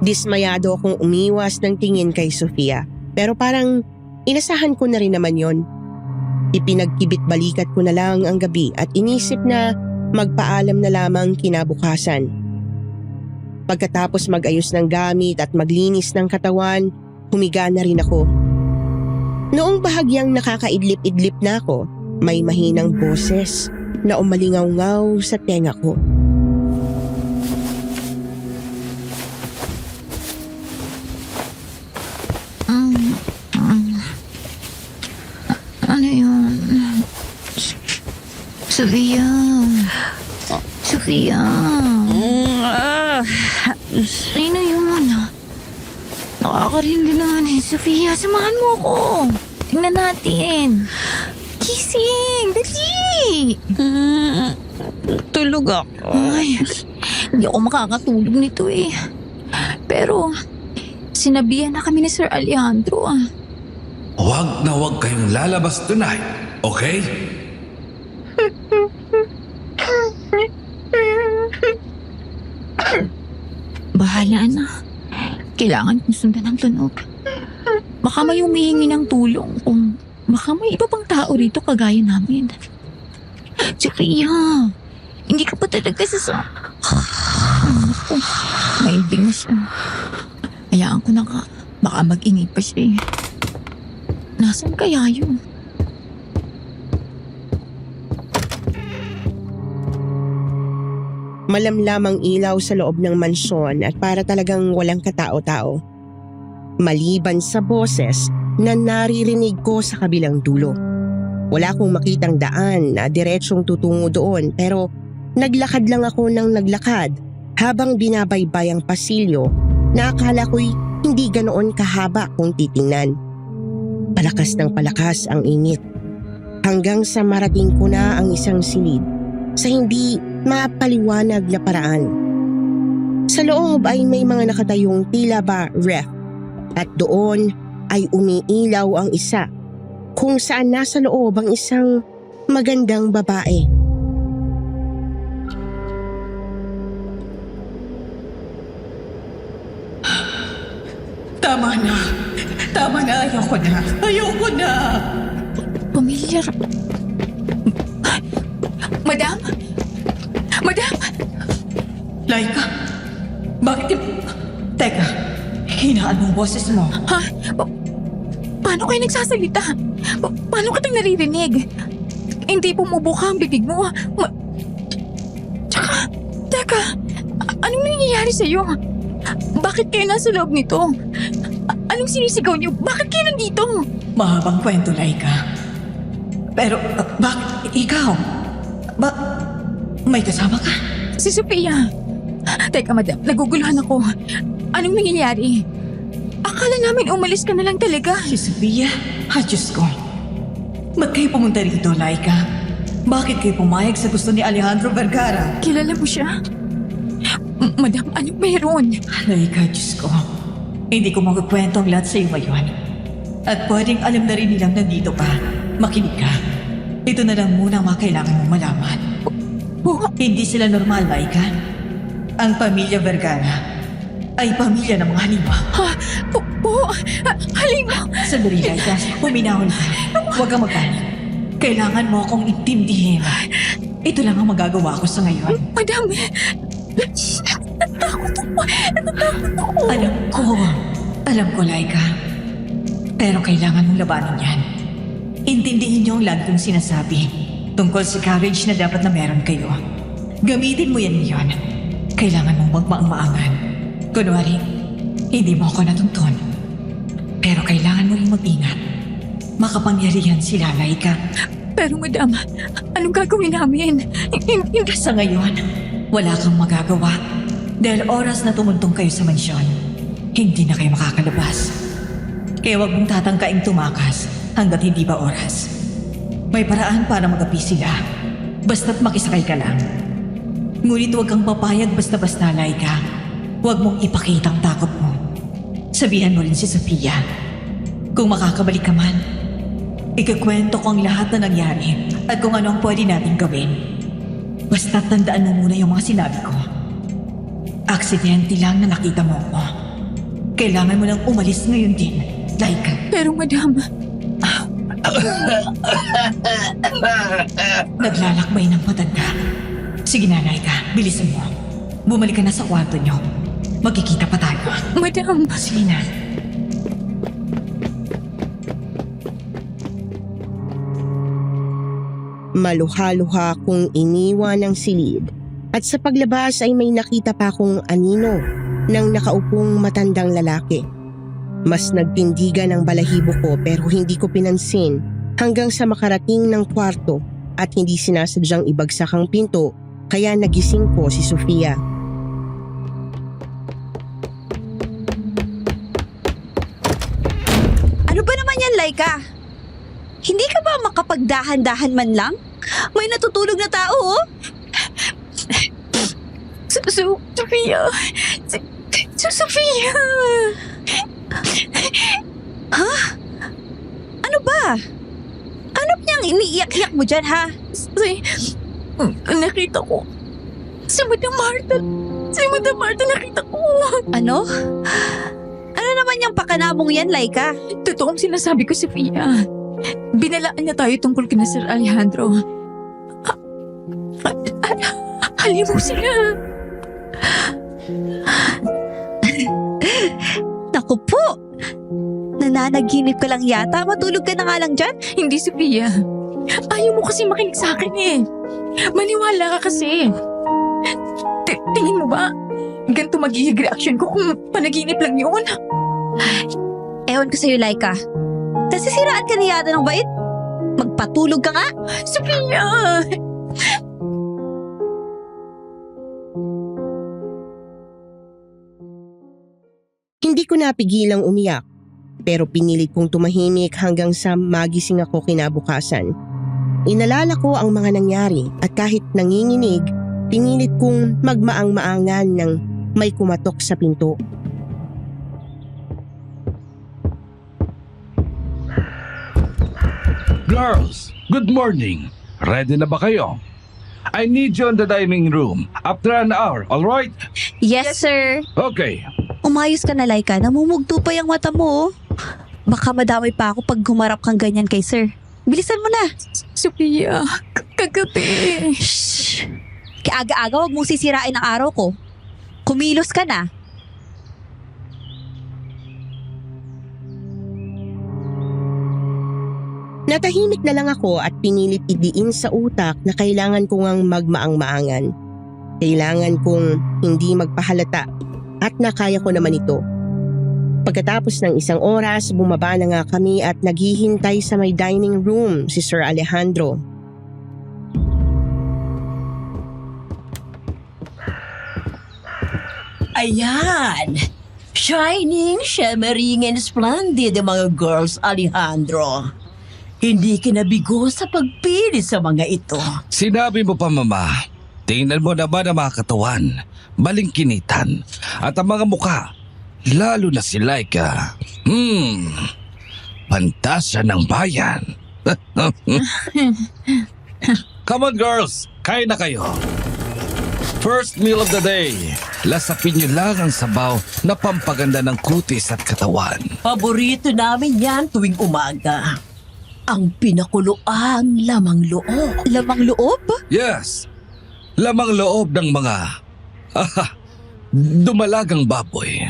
Dismayado akong umiwas ng tingin kay Sofia. Pero parang inasahan ko na rin naman yon. Ipinagkibit-balikat ko na lang ang gabi at inisip na magpaalam na lamang kinabukasan. Pagkatapos mag-ayos ng gamit at maglinis ng katawan, humiga na rin ako. Noong bahagyang nakakaidlip-idlip na ako, may mahinang boses na umalingaw-ngaw sa tenga ko. Ano yun? Sofia. Sofia. Sino yun? Nakakarindi na eh. Sofia, samahan mo ako. Tingnan natin. Gising! Dali! Tulog ako. Ay, hindi ako makakatulog nito eh. Pero, sinabihan na kami ni Sir Alejandro ah. Huwag na huwag kayong lalabas tonight, okay? Bahala na. Kailangan kong sundan ang tunog. Baka may humihingi ng tulong kung baka may iba pang tao rito kagaya namin. Sofia, hindi ka pa talaga Naku, maibig na siya. Hayaan ko na ka. Baka mag-ingay pa siya eh. Nasaan kaya yun? Malamlam ang ilaw sa loob ng mansyon at para talagang walang katao-tao. Maliban sa boses na naririnig ko sa kabilang dulo. Wala akong makitang daan na diretsyong tutungo doon pero naglakad lang ako ng naglakad habang binabaybay ang pasilyo na akala ko'y hindi ganoon kahaba kung titingnan. Palakas ng palakas ang init hanggang sa marating ko na ang isang silid sa hindi mapaliwanag na paraan. Sa loob ay may mga nakatayong tila ba ref at doon ay umiilaw ang isa kung saan nasa loob ang isang magandang babae. Tama na. Tama na. Ayoko na. Ayoko na. Pamilyar. Madam? Madam? Laika, bakit Teka, hinaan mo ang boses mo. Ha? Paano kayo nagsasalita? Paano ka naririnig? Hindi bumubuka ang bibig mo. Teka, anong nangyayari sa'yo? Bakit kayo nasa loob nito? Anong sinisigaw niyo? Bakit kayo nandito? Mahabang kwento, Laika. Pero, bakit ikaw? May kasama ka? Si Sofia. Teka, madam, naguguluhan ako. Anong nangyayari? Akala namin umalis ka na lang talaga. Si Sofia? Diyos ko. Ba't kayo pumunta rito, Laika? Bakit kayo pumayag sa gusto ni Alejandro Vergara? Kilala mo siya? Madam, anong meron? Laika, Diyos ko. Hindi ko magkukwento ang lahat sa iyo ngayon. At pwedeng alam na rin nilang nandito ka. Makinig ka. Ito na lang muna ang mga kailangan mong malaman. Hindi sila normal, Laika. Ang pamilya Vergara ay pamilya ng mga halima. Halima! Sandali, Laika. Huminahon ka. Huwag kang magpanik. Kailangan mo akong intindihin. Ito lang ang magagawa ko sa ngayon. Madam, natatakot ako. Alam ko, Laika. Pero kailangan mong labanan yan. Intindihin niyo ang lagi kong sinasabi tungkol sa courage na dapat na meron kayo. Gamitin mo yan ngayon. Kailangan mong magmaang-maangan. Kunwari, hindi mo ako natuntun. Pero kailangan mo rin mag-ingat. Makapangyarihan sila, Laika. Pero madam, anong gagawin namin? Hindi Sa ngayon, wala kang magagawa. Dahil oras na tumuntong kayo sa mansyon, hindi na kayo makakalabas. Kaya huwag mong tatangkaing tumakas hanggat hindi pa oras. May paraan para magapi sila. Basta't makisakay ka lang. Ngunit huwag kang papayag basta-basta, Laika. Huwag mong ipakita ang takot mo. Sabihan mo rin si Sofia. Kung makakabalik ka man, ikakwento ko ang lahat na nangyari at kung ano ang pwede natin gawin. Basta tandaan mo muna yung mga sinabi ko. Aksidente lang na nakita mo ako. Kailangan mo lang umalis ngayon din, Laika. Pero madam, Naglalakbay ng matanda. Sige na, Laika. Bilisan mo. Bumalik ka na sa kwarto niyo. Magkikita pa tayo. Madam, Sige na. Maluha-luha kong iniwan ng silid at sa paglabas ay may nakita pa akong anino ng nakaupong matandang lalaki. Mas nagtindigan ang balahibo ko pero hindi ko pinansin hanggang sa makarating ng kwarto at hindi sinasadyang ibagsak ang pinto kaya nagising ko si Sofia. Ano ba naman yan, Laika? Hindi ka ba makapagdahan-dahan man lang? May natutulog na tao, oh. Sofia! Sofia! Ano ba? Ano niyang iniiyak-iyak mo dyan, ha? Nakita ko. Si Madam Marta nakita ko. Ano? Ano naman yung pakanamong yan, Laika? Totoong sinasabi ko, Sofia. Binalaan niya tayo tungkol kina Sir Alejandro. Halin mo sila. Naku po! Nananaginip ka lang yata. Matulog ka na nga lang dyan. Hindi, Sofia. Ayaw mo kasi makinig sa akin eh. Maniwala ka kasi. Tingin mo ba? Ganito magiging reaction ko kung panaginip lang yun. Ewan ko sa'yo, Laika. Nasisiraan ka na yata ng bait. Magpatulog ka nga. Sofia! Hindi ko napigilang umiyak pero pinilit kong tumahimik hanggang sa magising ako kinabukasan. Inalala ko ang mga nangyari at kahit nanginginig, pinilit kong magmaang-maangan ng may kumatok sa pinto. Girls, good morning. Ready na ba kayo? I need you in the dining room after an hour, alright? Yes, sir. Okay. Umayos ka na, Laika. Namumugto pa yung mata mo, oh. Baka madamay pa ako pag humarap kang ganyan kay sir. Bilisan mo na. Sofia, kagabi. Shh! Kaya aga-aga huwag mong sisirain ang araw ko. Kumilos ka na. Natahimik na lang ako at pinilit idiin sa utak na kailangan ko ngang magmaang-maangan. Kailangan kong hindi magpahalata at nakaya ko naman ito. Pagkatapos ng isang oras, bumaba na nga kami at naghihintay sa may dining room si Sir Alejandro. Ayan! Shining, shimmering, and splendid ang mga girls, Alejandro. Hindi kinabigo sa pagpili sa mga ito. Sinabi mo pa, Mama. Tingnan mo naman ang mga katawan, balingkinitan, at ang mga mukha. Lalo na si Laika. Pantasya ng bayan. Come on, girls. Kain na kayo. First meal of the day. Lasapin niyo lang ang sabaw na pampaganda ng kutis at katawan. Paborito namin yan tuwing umaga. Ang pinakuloang lamang loob. Lamang loob? Yes. Lamang loob ng mga dumalagang baboy.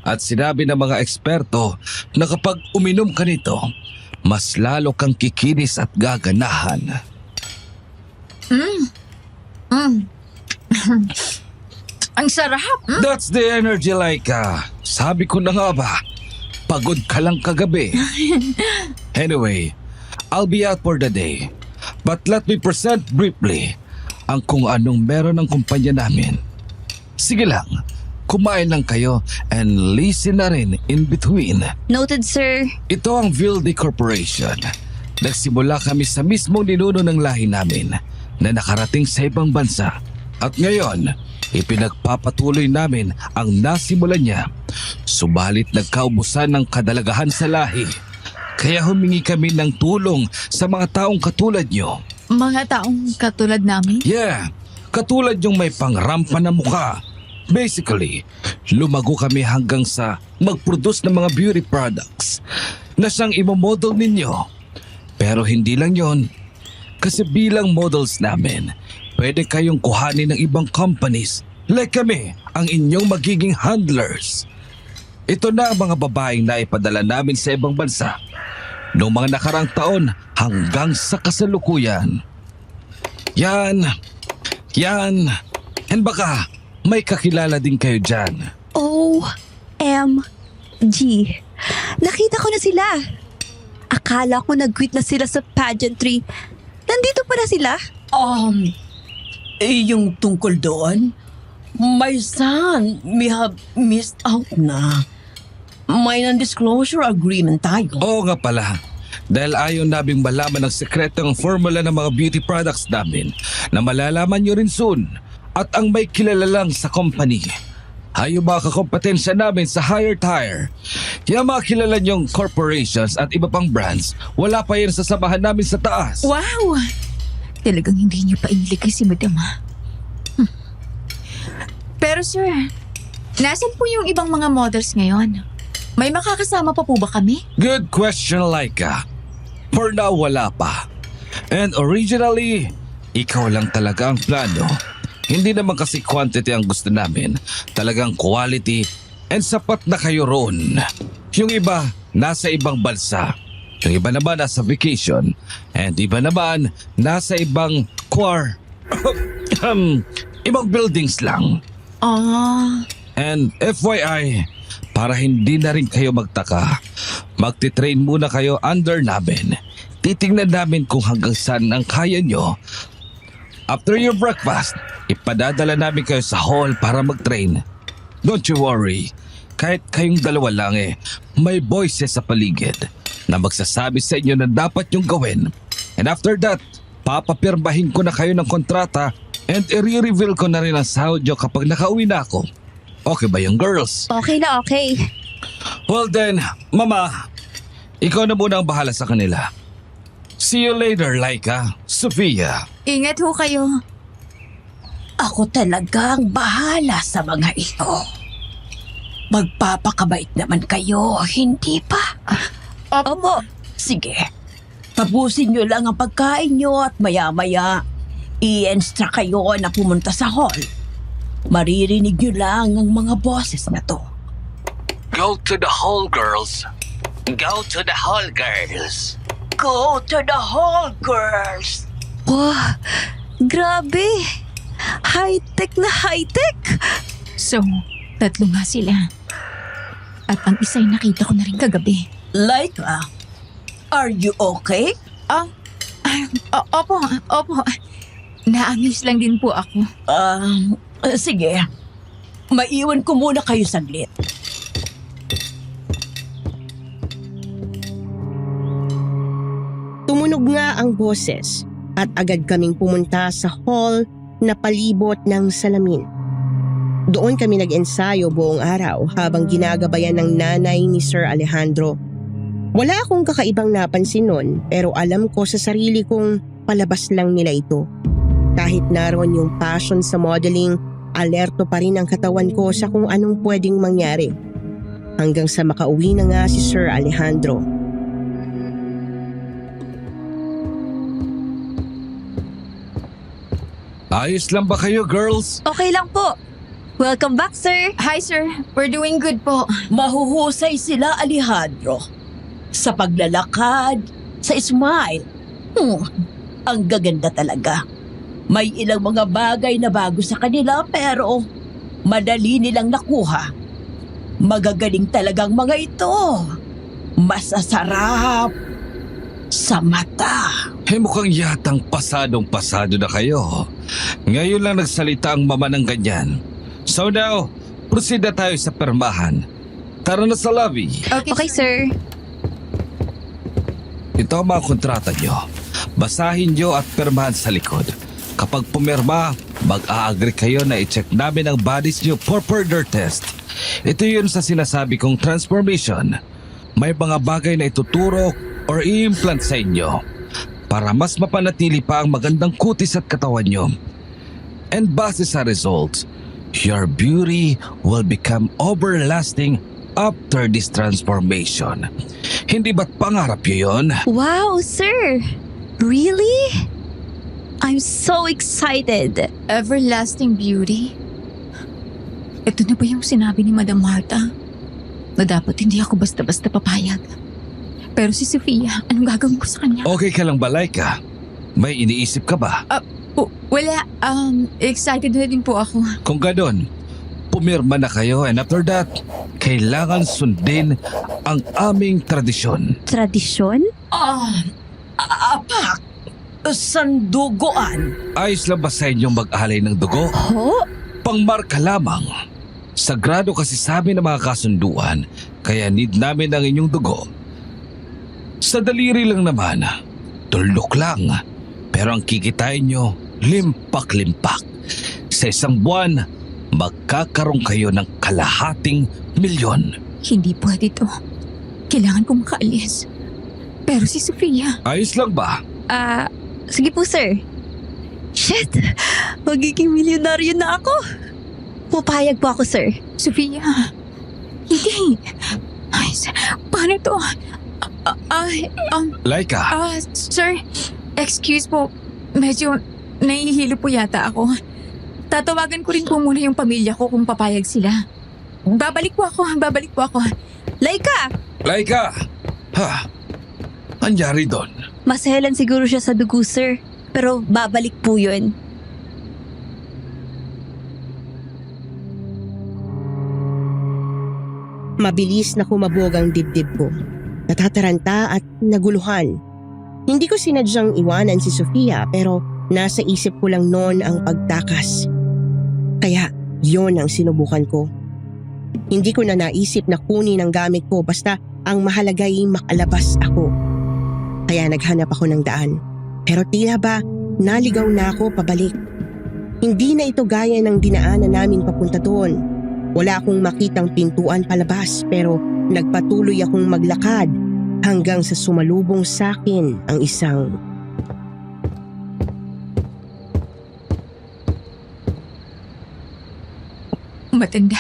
At sinabi ng mga eksperto na kapag uminom ka nito, mas lalo kang kikinis at gaganahan. Ang sarap. That's the energy, Laika. Sabi ko na nga ba, pagod ka lang kagabi. Anyway, I'll be out for the day. But let me present briefly ang kung anong meron ng kumpanya namin. Sige lang, kumain lang kayo and listen na rin in between. Noted, sir. Ito ang Vilde Corporation. Nagsimula kami sa mismong ninuno ng lahi namin na nakarating sa ibang bansa. At ngayon, ipinagpapatuloy namin ang nasimulan niya. Subalit nagkaubusan ng kadalagahan sa lahi. Kaya humingi kami ng tulong sa mga taong katulad niyo. Mga taong katulad namin? Yeah, katulad yung may pangrampa na mukha. Basically, lumago kami hanggang sa mag-produce ng mga beauty products na siyang imomodel ninyo. Pero hindi lang yon. Kasi bilang models namin, pwede kayong kuhanin ng ibang companies Like kami, ang inyong magiging handlers. Ito na ang mga babaeng na ipadala namin sa ibang bansa noong mga nakarang taon hanggang sa kasalukuyan. Yan, and baka may kakilala din kayo dyan. OMG. Nakita ko na sila. Akala ko nag-quit na sila sa pageantry. Nandito pa na sila? Yung tungkol doon, my son may have missed out na. May non-disclosure agreement tayo. Oo nga pala. Dahil ayaw naming malaman ang sekretong formula ng mga beauty products namin na malalaman nyo rin soon at ang may kilala lang sa company. Ayaw mga kakompetensya namin sa higher tier. Yung mga kilala nyong corporations at iba pang brands, wala pa yan sa samahan namin sa taas. Wow! Talagang hindi niyo pa iniligay si Madam, ha? Pero sir, nasan po yung ibang mga models ngayon? May makakasama pa po ba kami? Good question, Laika. For now, wala pa. And originally, ikaw lang talaga ang plano. Hindi naman kasi quantity ang gusto namin. Talagang quality and sapat na kayo roon. Yung iba, nasa ibang bansa. Yung iba naman nasa vacation. And iba naman, nasa ibang ibang buildings lang. And FYI, para hindi na rin kayo magtaka, magtitrain muna kayo under namin. Titingnan namin kung hanggang saan ang kaya nyo. After your breakfast, ipadadala namin kayo sa hall para mag-train. Don't you worry, kahit kayong dalawa lang may voices sa paligid na magsasabi sa inyo na dapat yung gawin. And after that, papapirmahin ko na kayo ng kontrata and i-reveal ko na rin ang sahod nyo kapag nakauwi na ako. Okay ba yung girls? Okay na okay. Well then, Mama, ikaw na muna ang bahala sa kanila. See you later, Laika, Sofia. Ingat ho kayo. Ako talagang bahala sa mga ito. Magpapakabait naman kayo, hindi ba? Opo. Sige, tapusin nyo lang ang pagkain nyo at maya-maya i-instra kayo na pumunta sa hall. Maririnig nyo lang ang mga boses na to. Go to the hall, girls. Go to the hall, girls. Go to the hall, girls! Wow, grabe. High-tech na high-tech. So, 3 nga sila. At ang isa'y nakita ko na rin kagabi. Laika, are you okay? Opo. Na-amaze lang din po ako. Sige. Maiwan ko muna kayo saglit. Tumunog nga ang boses at agad kaming pumunta sa hall na palibot ng salamin. Doon kami nag-ensayo buong araw habang ginagabayan ng nanay ni Sir Alejandro. Wala akong kakaibang napansin nun pero alam ko sa sarili kong palabas lang nila ito. Kahit naroon yung passion sa modeling, alerto pa rin ang katawan ko sa kung anong pwedeng mangyari. Hanggang sa makauwi na nga si Sir Alejandro. Ayos lang ba kayo, girls? Okay lang po. Welcome back, sir. Hi sir, we're doing good po. Mahuhusay sila, Alejandro. Sa paglalakad, sa smile. Ang gaganda talaga. May ilang mga bagay na bago sa kanila pero madali nilang nakuha. Magagaling talagang mga ito. Masasarap sa mata. Mukhang yatang pasadong-pasado na kayo. Ngayon lang nagsalita ang mama ng ganyan. So now, proceed na tayo sa permahan. Tara na sa lobby. Okay, sir. Ito ang mga kontrata nyo. Basahin nyo at permahan sa likod. Kapag pumirma, mag-a-agree kayo na i-check namin ang bodies nyo for further test. Ito yun sa sinasabi kong transformation. May mga bagay na ituturo or i-implant sa inyo para mas mapanatili pa ang magandang kutis at katawan nyo. And base sa results, your beauty will become everlasting after this transformation. Hindi ba't pangarap yun? Wow, sir. Really? I'm so excited. Everlasting beauty? Ito na ba yung sinabi ni Madam Marta? Na dapat hindi ako basta-basta papayag. Pero si Sofia, anong gagawin ko sa kanya? Okay ka lang ba, Laika? May iniisip ka ba? Wala, excited na din po ako. Kung ganon, pumirma na kayo and after that, kailangan sundin ang aming tradisyon. Tradisyon? Apak! Sandugoan! Ayos lang ba sa inyong mag-alay ng dugo? Ho? Pangmarka lamang. Sagrado kasi sabi ng mga kasunduan, kaya need namin ang inyong dugo. Sa daliri lang naman, tuldok lang. Pero ang kikitain nyo, limpak-limpak. Sa isang buwan, magkakaroon kayo ng kalahating milyon. Hindi pwede to. Kailangan kong makaalis. Pero si Sofia, Ayos lang ba? Sige po sir. Shit! Magiging milyonaryo na ako. Pupayag po ako sir. Sofia, hindi. Ay, paano to? Laika, Sir, excuse po. Medyo nahihilo po yata ako. Tatawagan ko rin po muna yung pamilya ko kung papayag sila. Babalik po ako. Laika! Laika! Ha? Anyari doon? Maselan siguro siya sa dugo sir. Pero babalik po yun. Mabilis na kumabog ang dibdib ko. Natataranta at naguluhan. Hindi ko sinadyang iwanan si Sofia pero nasa isip ko lang noon ang pagtakas. Kaya yon ang sinubukan ko. Hindi ko na naisip na kunin ang gamit ko basta ang mahalaga ay makalabas ako. Kaya naghanap ako ng daan. Pero tila ba naligaw na ako pabalik. Hindi na ito gaya ng dinaanan namin papunta doon. Wala akong makitang pintuan palabas pero nagpatuloy akong maglakad hanggang sa sumalubong sa akin ang isang Matanda.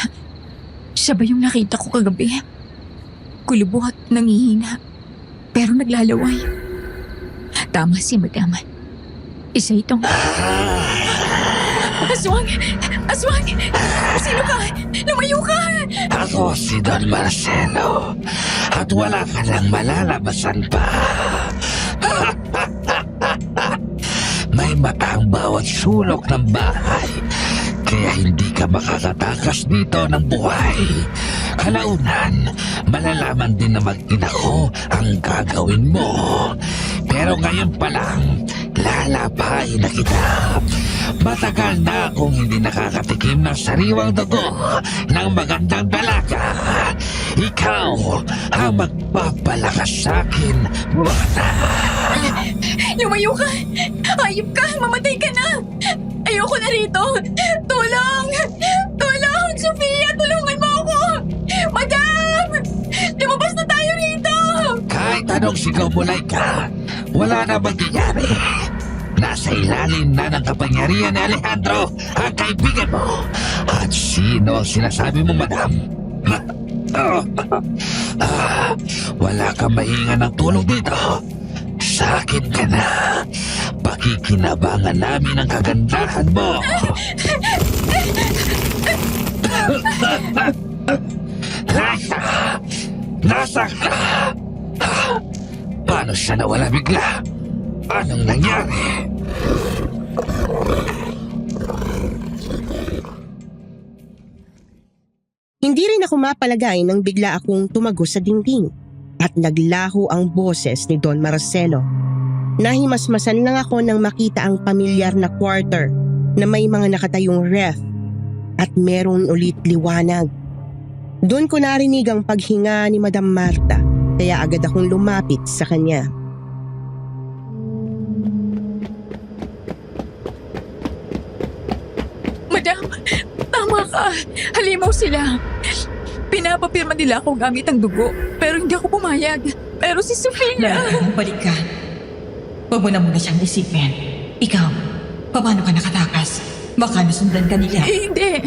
Siya ba yung nakita ko kagabi? Kulubo at nangihina. Pero naglalaway. Tama si Madama. Isa itong... Aswang! Aswang! Sino ka? Lumayo ka! Ako si Don Marcelo at wala ka nang malalabasan pa. May mata ang bawat sulok ng bahay kaya hindi ka makakatakas dito ng buhay. Kalaunan, malalaman din na mag-ina ko ang gagawin mo. Pero ngayon pa lang, lalapain na kita. Matagal na akong hindi nakakatikim ng sariwang dugo ng magandang dalaga. Ikaw ang magpapalakas sa akin, bata. Lumayo ka! Hayop ka! Mamatay ka na! Ayoko na rito! Tulong! Tulong! Sofia! Tulungan mo ako! Madam! Lumabas na tayo rito! Kahit anong sigaw mo, Laika, wala na mangyayari. Nasa ilalim na ng kapangyarihan ni Alejandro ang kaibigan mo. At sino ang sinasabi mo, madam? Wala kang mahinga ng tulong dito. Sa akin ka na. Pakikinabangan namin ang kagandahan mo. Laika! Nasaan ka? Paano siya nawala bigla? Anong nangyari? Hindi rin ako mapalagay nang bigla akong tumago sa dingding at naglaho ang boses ni Don Marcelo. Nahimasmasan lang ako nang makita ang pamilyar na quarter na may mga nakatayong ref at meron ulit liwanag. Doon ko narinig ang paghinga ni Madam Marta kaya agad akong lumapit sa kanya. Madam! Tama ka! Halimaw sila! Pinapapirma nila ako gamit ang dugo pero hindi ako pumayag. Pero si Sofia... Balik ka. Huwag mo na muna siyang isipin. Ikaw, paano ka nakatakas? Baka nasundan ka nila. Hindi.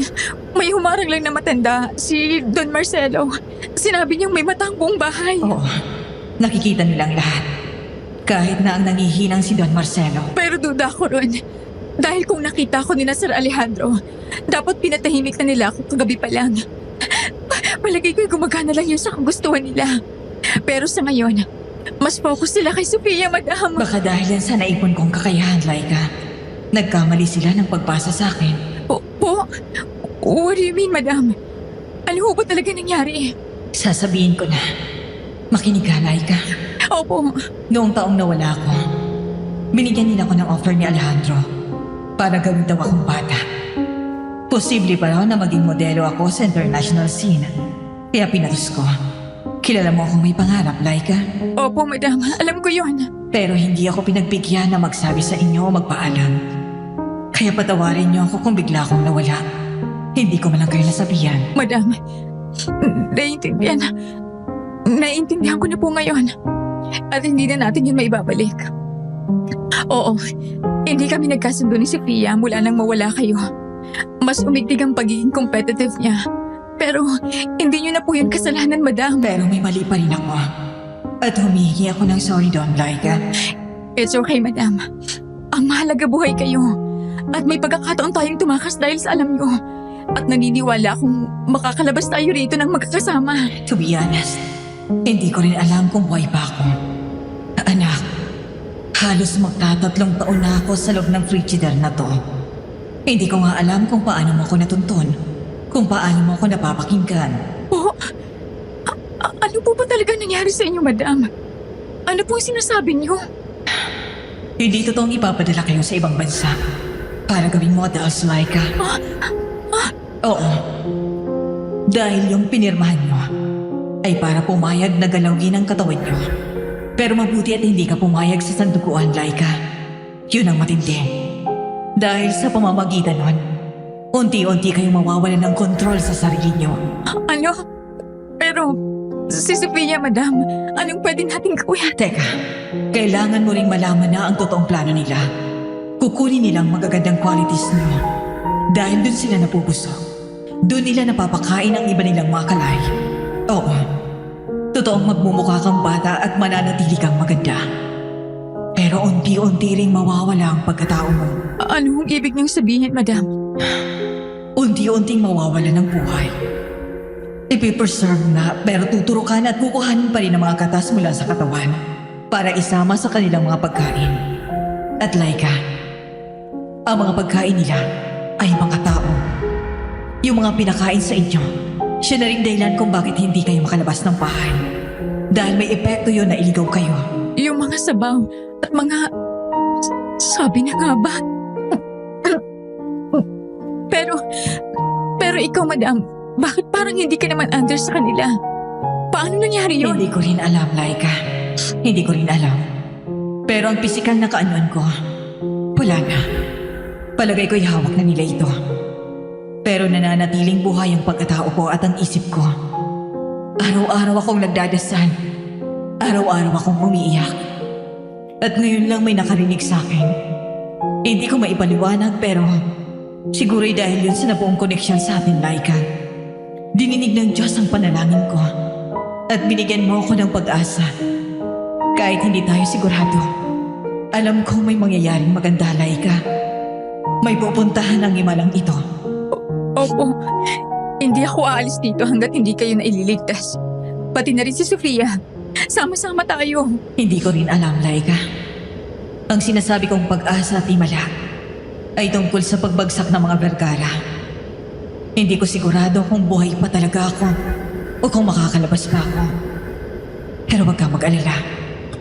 May humarang lang na matanda, si Don Marcelo. Sinabi niyang may mata ang buong bahay. Oo, nakikita nilang lahat. Kahit na ang nangihinang si Don Marcelo. Pero duda ko ron. Dahil kung nakita ko ni na Sir Alejandro, dapat pinatahimik na nila ako kagabi pa lang. Palagay ko'y gumagana lang yun sa kagustuhan nila. Pero sa ngayon, mas focus sila kay Sofia, madam. Baka dahil yan sa naipon kong kakayahan, Laika. Nagkamali sila ng pagpasa sa akin. Po? What do you mean, madam? Ano ho ba talaga nangyari? Sasabihin ko na. Makinig ka, Laika. Opo. Noong taong nawala ako, binigyan nila ako ng offer ni Alejandro para gawin daw akong bata. Posible pa raw na maging modelo ako sa international scene. Kaya pinatos ko. Kilala mo akong may pangarap, Laika? Opo, madam. Alam ko yun. Pero hindi ako pinagbigyan na magsabi sa inyo o magpaalam. Kaya patawarin niyo ako kung bigla akong nawala. Hindi ko man lang kayo nasabihan. Madam, naiintindihan ko na po ngayon. At hindi na natin yun maibabalik. Oo, hindi kami nagkasundo ni Sofia mula nang mawala kayo. Mas umigtig ang pagiging competitive niya. Pero hindi niyo na po yun kasalanan, madam. Pero may mali pa rin ako. At humihingi ako ng sorry doon, Laika. It's okay, madam. Ang mahalaga buhay kayo. At may pagkakataon tayong tumakas dahil sa alam niyo. At naniniwala akong makakalabas tayo rito ng magkakasama. To be honest, hindi ko rin alam kung buhay pa ako. Anak, halos magtatatlong taon na ako sa loob ng frigidaire na to. Hindi ko nga alam kung paano mo ako natuntun. Kung paano mo ako napapakinggan. Ano po ba talaga nangyari sa inyo, madam? Ano po ang sinasabi niyo? Hindi totoong ipapadala kayo sa ibang bansa para gawing models, Laika. Oo. Dahil yung pinirmahan nyo ay para pumayag na galawin ang katawan nyo. Pero mabuti at hindi ka pumayag sa sandukuan, Laika. Yun ang matindi. Dahil sa pamamagitan nun, unti-unti kayong mawawalan ng kontrol sa sarili nyo. Ano? Pero, si Sofia, madam, anong pwede nating gawin? Teka, kailangan mo ring malaman na ang totoong plano nila. Kukunin nilang magagandang qualities nyo. Dahil dun sila napupusok. Dun nila napapakain ang iba nilang mga kalay. Oo, totoong magmumukha kang bata at mananatili kang maganda. Pero unti-unti ring mawawala ang pagkatao mo. Anong ibig niyong sabihin, madam? Unti-unting mawawala ng buhay. Ipipreserve na pero tuturukan at kukuhanin pa rin ang mga katas mula sa katawan para isama sa kanilang mga pagkain. At Laika, ang mga pagkain nila ay mga tao. Yung mga pinakain sa inyo, siya na rin dahilan kung bakit hindi kayo makalabas ng bahay. Dahil may epekto yun na iligaw kayo. Yung mga sabaw at mga... Sabi na nga ba? Pero ikaw, madam, bakit parang hindi ka naman under sa kanila? Paano nangyari yun? Hindi ko rin alam, Laika. Hindi ko rin alam. Pero ang pisikal na kaanyuan ko, wala na. Palagay ko'y hawak na nila ito. Pero nananatiling buhay ang pagkatao ko at ang isip ko. Araw-araw akong nagdadasal. Araw-araw akong umiiyak. At ngayon lang may nakarinig sa akin. Hindi ko maipaliwanag pero siguro'y dahil yun sa nabuong koneksyon sa atin, Laika. Dininig ng Diyos ang panalangin ko at binigyan mo ako ng pag-asa. Kahit hindi tayo sigurado, alam ko may mangyayaring maganda, Laika. May pupuntahan ang imalang ito. Opo, hindi ako aalis dito hanggat hindi kayo na ililigtas. Pati na rin si Sofia. Sama-sama tayo. Hindi ko rin alam, Laika. Ang sinasabi kong pag-asa at himala ay tungkol sa pagbagsak ng mga Vergara. Hindi ko sigurado kung buhay pa talaga ako o kung makakalabas pa ako. Pero wag kang mag-alala.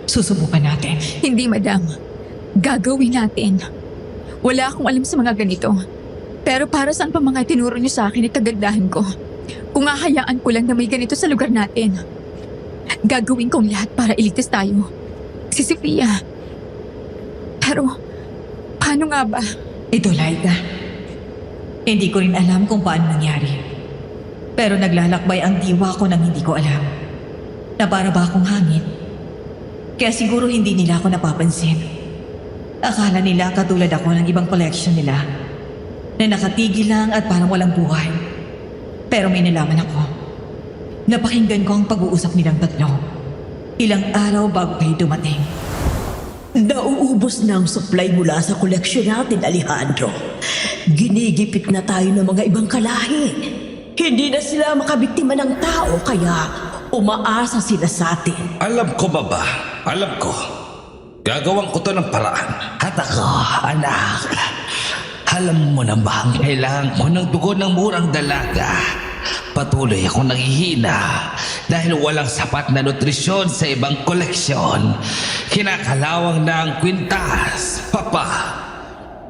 Susubukan natin. Hindi, madam. Gagawin natin. Wala akong alam sa mga ganito. Pero para saan pa mga tinuro niyo sa akin ay kagandahan ko. Kung hahayaan ko lang na may ganito sa lugar natin. Gagawin kong lahat para iligtas tayo. Si Sofia. Pero, paano nga ba? Ito, Laika. Hindi ko rin alam kung paano nangyari. Pero naglalakbay ang diwa ko nang hindi ko alam. Na para ba akong hangin? Kaya siguro hindi nila ako napapansin. Akala nila katulad ako ng ibang collection nila. Na nakatigil lang at parang walang buhay. Pero may nalaman ako. Napakinggan ko ang pag-uusap nilang tatlo. Ilang araw bago kayo dumating. Nauubos na ang supply mula sa koleksyon natin, Alejandro. Ginigipit na tayo ng mga ibang kalahi. Hindi na sila makabiktima ng tao, kaya umaasa sila sa atin. Alam ko, Baba. Alam ko. Gagawin ko to ng paraan. At ako, anak, alam mo na ba ang kailangan ko ng dugo ng murang dalaga? Patuloy akong naghihina dahil walang sapat na nutrisyon sa ibang koleksyon. Kinakalawang na ang kwintas. Papa,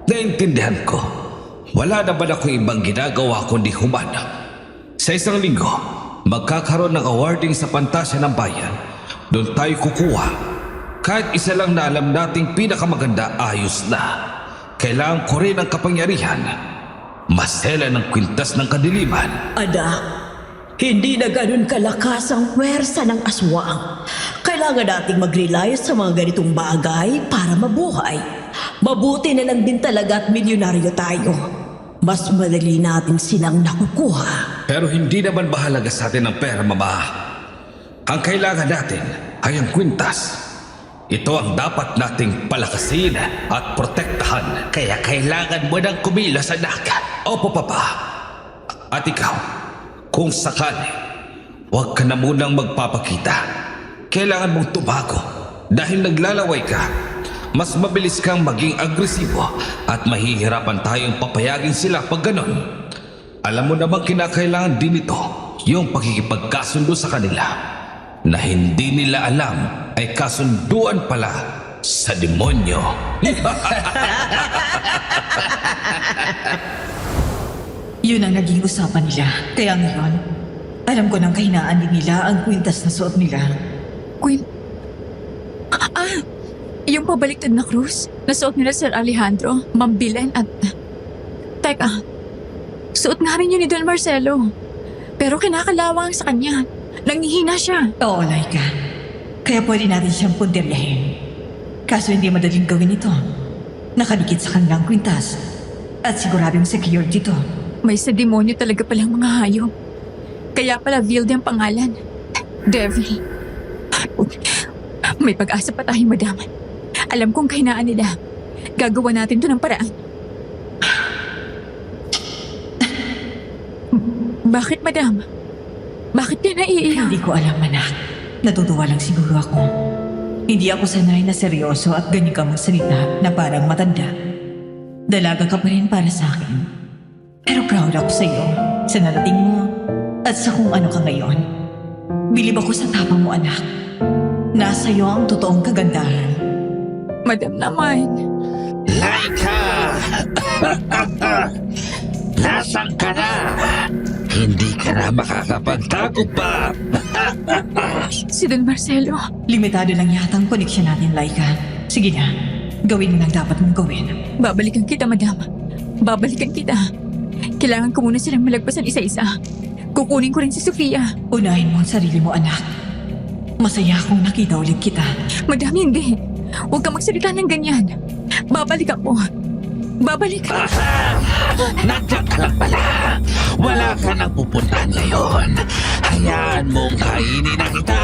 naintindihan ko. Wala naman ako ibang ginagawa kundi humana. Sa isang linggo, magkakaroon ng awarding sa Pantasya ng Bayan. Doon tayo kukuha. Kahit isa lang na alam nating pinakamaganda, ayos na. Kailangan ko rin ang kapangyarihan. Masela ng kwintas ng kadiliman. Anak, hindi na ganun kalakas ang pwersa ng aswang. Kailangan nating mag-rely sa mga ganitong bagay para mabuhay. Mabuti na lang din talaga at milyonaryo tayo. Mas madali natin silang nakukuha. Pero hindi naman bahalaga sa atin ang pera, Mama. Ang kailangan natin ay ang kwintas. Ito ang dapat nating palakasin at protektahan. Kaya kailangan mo ng kumilos, anak. Opo, Papa. At ikaw, kung sakali, huwag ka na munang magpapakita. Kailangan mong tumago dahil naglalaway ka. Mas mabilis kang maging agresibo at mahihirapan tayong papayagin sila pag ganon. Alam mo namang kinakailangan din ito, yung pakikipagkasundo sa kanila na hindi nila alam ay kasunduan pala sa demonyo. Yun ang naging usapan nila. Kaya ngayon, alam ko nang kahinaan din nila ang kwintas na suot nila. Yung pabaliktad na krus, nasuot nila Sir Alejandro, Ma'am Belen at... Teka, suot nga rin yun ni Don Marcelo. Pero kinakalawang sa kanya. Nangihina siya. Oo, Laika. Kaya pwede natin siyang puntiryahin. Kaso hindi madaling gawin ito. Nakalikit sa kanilang kwintas. At siguradong secured dito. May sa demonyo talaga palang mga hayop. Kaya pala Vilde ang pangalan. Devil. May pag-asa pa tayo, madam. Alam kong kahinaan nila. Gagawa natin doon ng paraan. Bakit, madam? Bakit ka naiiyak? Hindi ko alam, anak. Natutuwa lang siguro ako. Hindi ako sanay na seryoso at ganyan ka magsalita na parang matanda. Dalaga ka pa rin para sa akin. Pero proud ako sa iyo, sa narating mo, at sa kung ano ka ngayon. Bilib ako sa tapang mo, anak. Nasa iyo ang totoong kagandahan. Madam naman. Laika! Nasaan ka na? Hindi ka na makakapagtago pa. Si Don Marcelo. Limitado lang yata ang koneksyon natin, Laika. Sige na, gawin mo ang dapat mong gawin. Babalikan kita, madam. Babalikan kita. Kailangan ko muna silang malagpasan isa-isa. Kukunin ko rin si Sofia. Unahin mo ang sarili mo, anak. Masaya akong nakita ulit kita. Madam, hindi. Huwag kang magsalita ng ganyan. Babalik ako. Babalik. Nandiyan ka lang pala. Wala ka nang pupuntahan ngayon. Hayaan mong kainin na kita.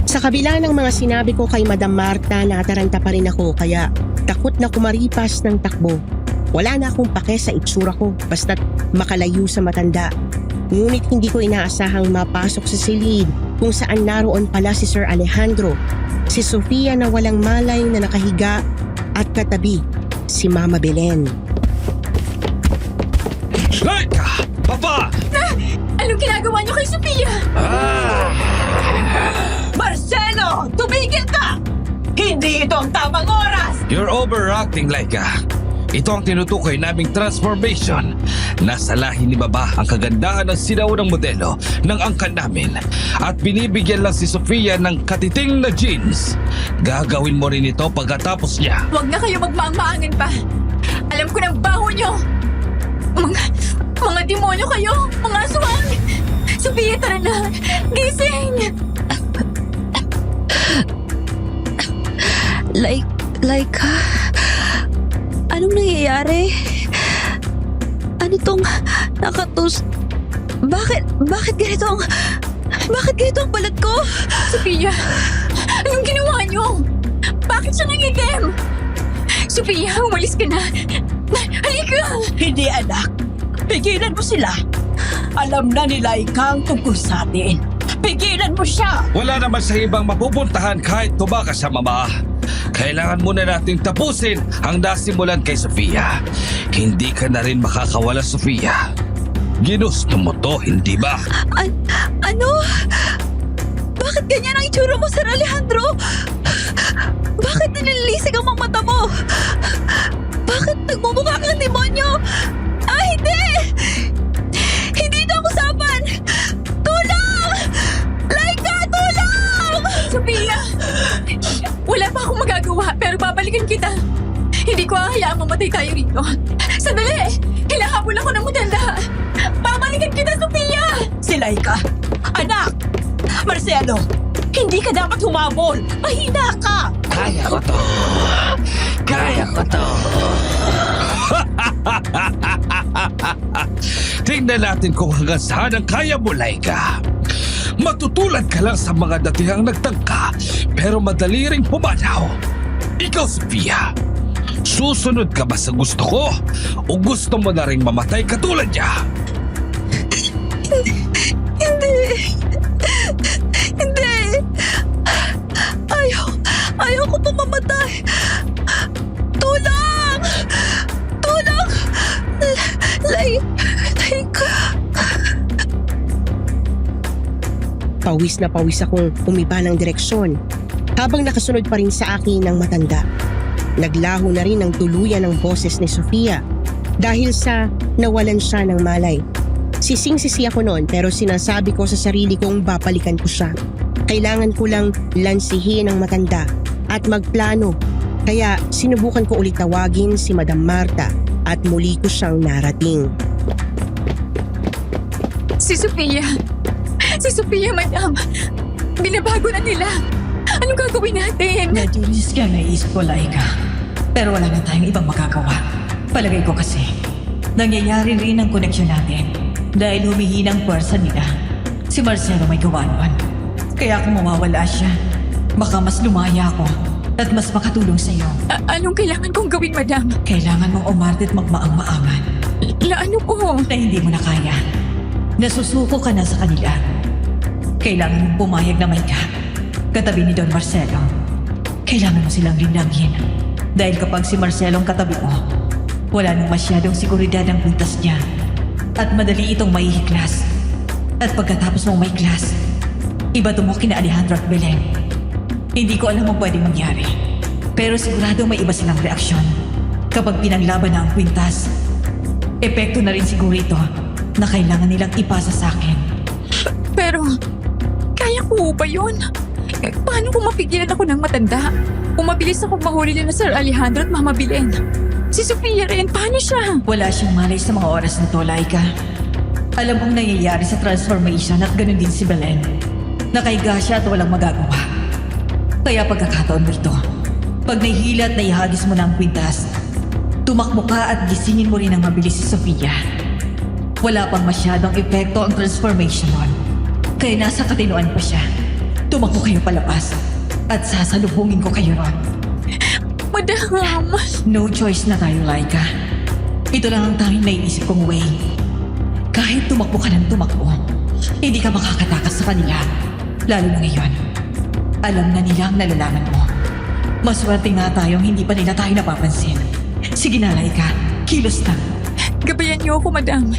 Sa kabila ng mga sinabi ko kay Madam Marta, nataranta pa rin ako kaya takot na kumaripas ng takbo. Wala na akong pake sa itsura ko basta't makalayo sa matanda. Ngunit hindi ko inaasahang mapasok sa silid kung saan naroon pala si Sir Alejandro, si Sofia na walang malay na nakahiga at katabi si Mama Belen. Laika! Papa! Anong ginagawa niyo kay Sofia? Marcelo, tumigil ka! Hindi ito ang tamang oras! You're overreacting, Laika. Ito ang tinutukoy naming transformation. Nasa lahi ni Baba ang kagandahan ng sinaunang modelo ng angkan namin at binibigyan lang si Sofia ng katiting na jeans. Gagawin mo rin ito pagkatapos niya. Huwag na kayo magmaang-maangan pa. Alam ko ng baho niyo. Mga demonyo kayo. Mga aswang. Sofia, tara na. Gising. Laika, anong nangyayari? Ano tong nakatus... Bakit ganito ang... Bakit ganito ang balat ko? Sophia, anong ginawa niyo? Bakit siya nangitim? Sophia, umalis ka na. Halika! Hindi anak, pigilan mo sila. Alam na ni Laika ang tungkol sa atin. Pigilan mo siya! Wala naman sa ibang mapupuntahan kahit tumakas sa mama. Kailangan muna nating tapusin ang nasimulan kay Sofia. Hindi ka na rin makakawala, Sofia. Ginusto mo to, hindi ba? Ano? Bakit ganyan ang itsura mo, Sir Alejandro? Bakit nililisig ang mga mata mo? Bakit nagmumukha kang demonyo? Hindi! Hindi ito ang usapan! Tulong! Laika, tulong! Sophia! Wala pa akong magagawa, pero babalikan kita. Hindi ko hahayaang mamatay tayo rito. Sandali! Hinahabol ako ng matanda. Babalikan kita, Sophia! Si Laika! Anak! Marcelo! Hindi ka dapat humabol! Mahina ka! Kaya ko to. Kaya ko to. Tingnan natin kung hanggang saan ang kaya mo, Laika. Matutulad ka lang sa mga datihang nagtangka, pero madali ring pumanaw. Ikaw, Sofia, susunod ka ba sa gusto ko o gusto mo na ring mamatay katulad niya? Hindi! Ayaw ko pa mamatay! Tulong! Tulong! Laika! Pawis na pawis akong umiba ng direksyon habang nakasunod pa rin sa akin ng matanda. Naglaho na rin ang tuluyan ng boses ni Sofia dahil sa nawalan siya ng malay. Sising-sisi ako noon pero sinasabi ko sa sarili kong babalikan ko siya. Kailangan ko lang lansihin ang matanda at magplano. Kaya sinubukan ko ulit tawagin si Madam Marta at muli ko siyang narating. Si Sophia! Si Sophia, madam! Binabago na nila! Anong gagawin natin? Nadilis ka naisip ko, Laika. Pero wala na tayong ibang magagawa. Palagay ko kasi, nangyayari rin ang koneksyon natin dahil humihina ang puwersa nila. Si Marcelo may gawa nun. Kaya kung mawawala siya, baka mas lumaya ako at mas makatulong sa'yo. Anong kailangan kong gawin, madam? Kailangan mong umarte at magmaang-maaman Ano po? na hindi mo na kaya. Nasusuko ka na sa kanila. Kailangan mong pumayag na may ka. Katabi ni Don Marcelo. Kailangan mo silang linangin. Dahil kapag si Marcelo ang katabi mo, wala nang masyadong seguridad ang buntas niya. At madali itong maihiklas. At pagkatapos mong may class, ibato mo kina Alejandro at Belen. Hindi ko alam ang pwedeng mangyari. Pero sigurado may iba silang reaksyon. Kapag pinanglaban na ang kwintas, epekto na rin siguro ito na kailangan nilang ipasa sa akin. Pero, kaya ko ba yun? Paano kung mapigilan ako ng matanda? Kung mabilis akong mahuli na Sir Alejandro at Mama Belen? Si Sofia rin, paano siya? Wala siyang malay sa mga oras na to, Laika. Alam mong nangyayari sa transformation at ganun din si Belen. Nakahiga siya at walang magagawa. Kaya pagkakataon mo ito, pag nahihila at naihagis mo na ang kwintas, tumakbo ka at gisingin mo rin ang mabilis si Sofia. Wala pang masyadong epekto ang transformation nun. Kaya nasa katinuan pa siya. Tumakbo kayo palabas at sasalubungin ko kayo ron. Madam! No choice na tayo, Laika. Ito lang ang tanging naiisip kong way. Kahit tumakbo ka ng tumakbo, hindi ka makakatakas sa kanila. Lalo na ngayon. Alam na nila ang nalalaman mo. Maswerte nga tayong hindi pa nila tayo napapansin. Sige na, Laika. Kilos na. Gabayan niyo ako, madam.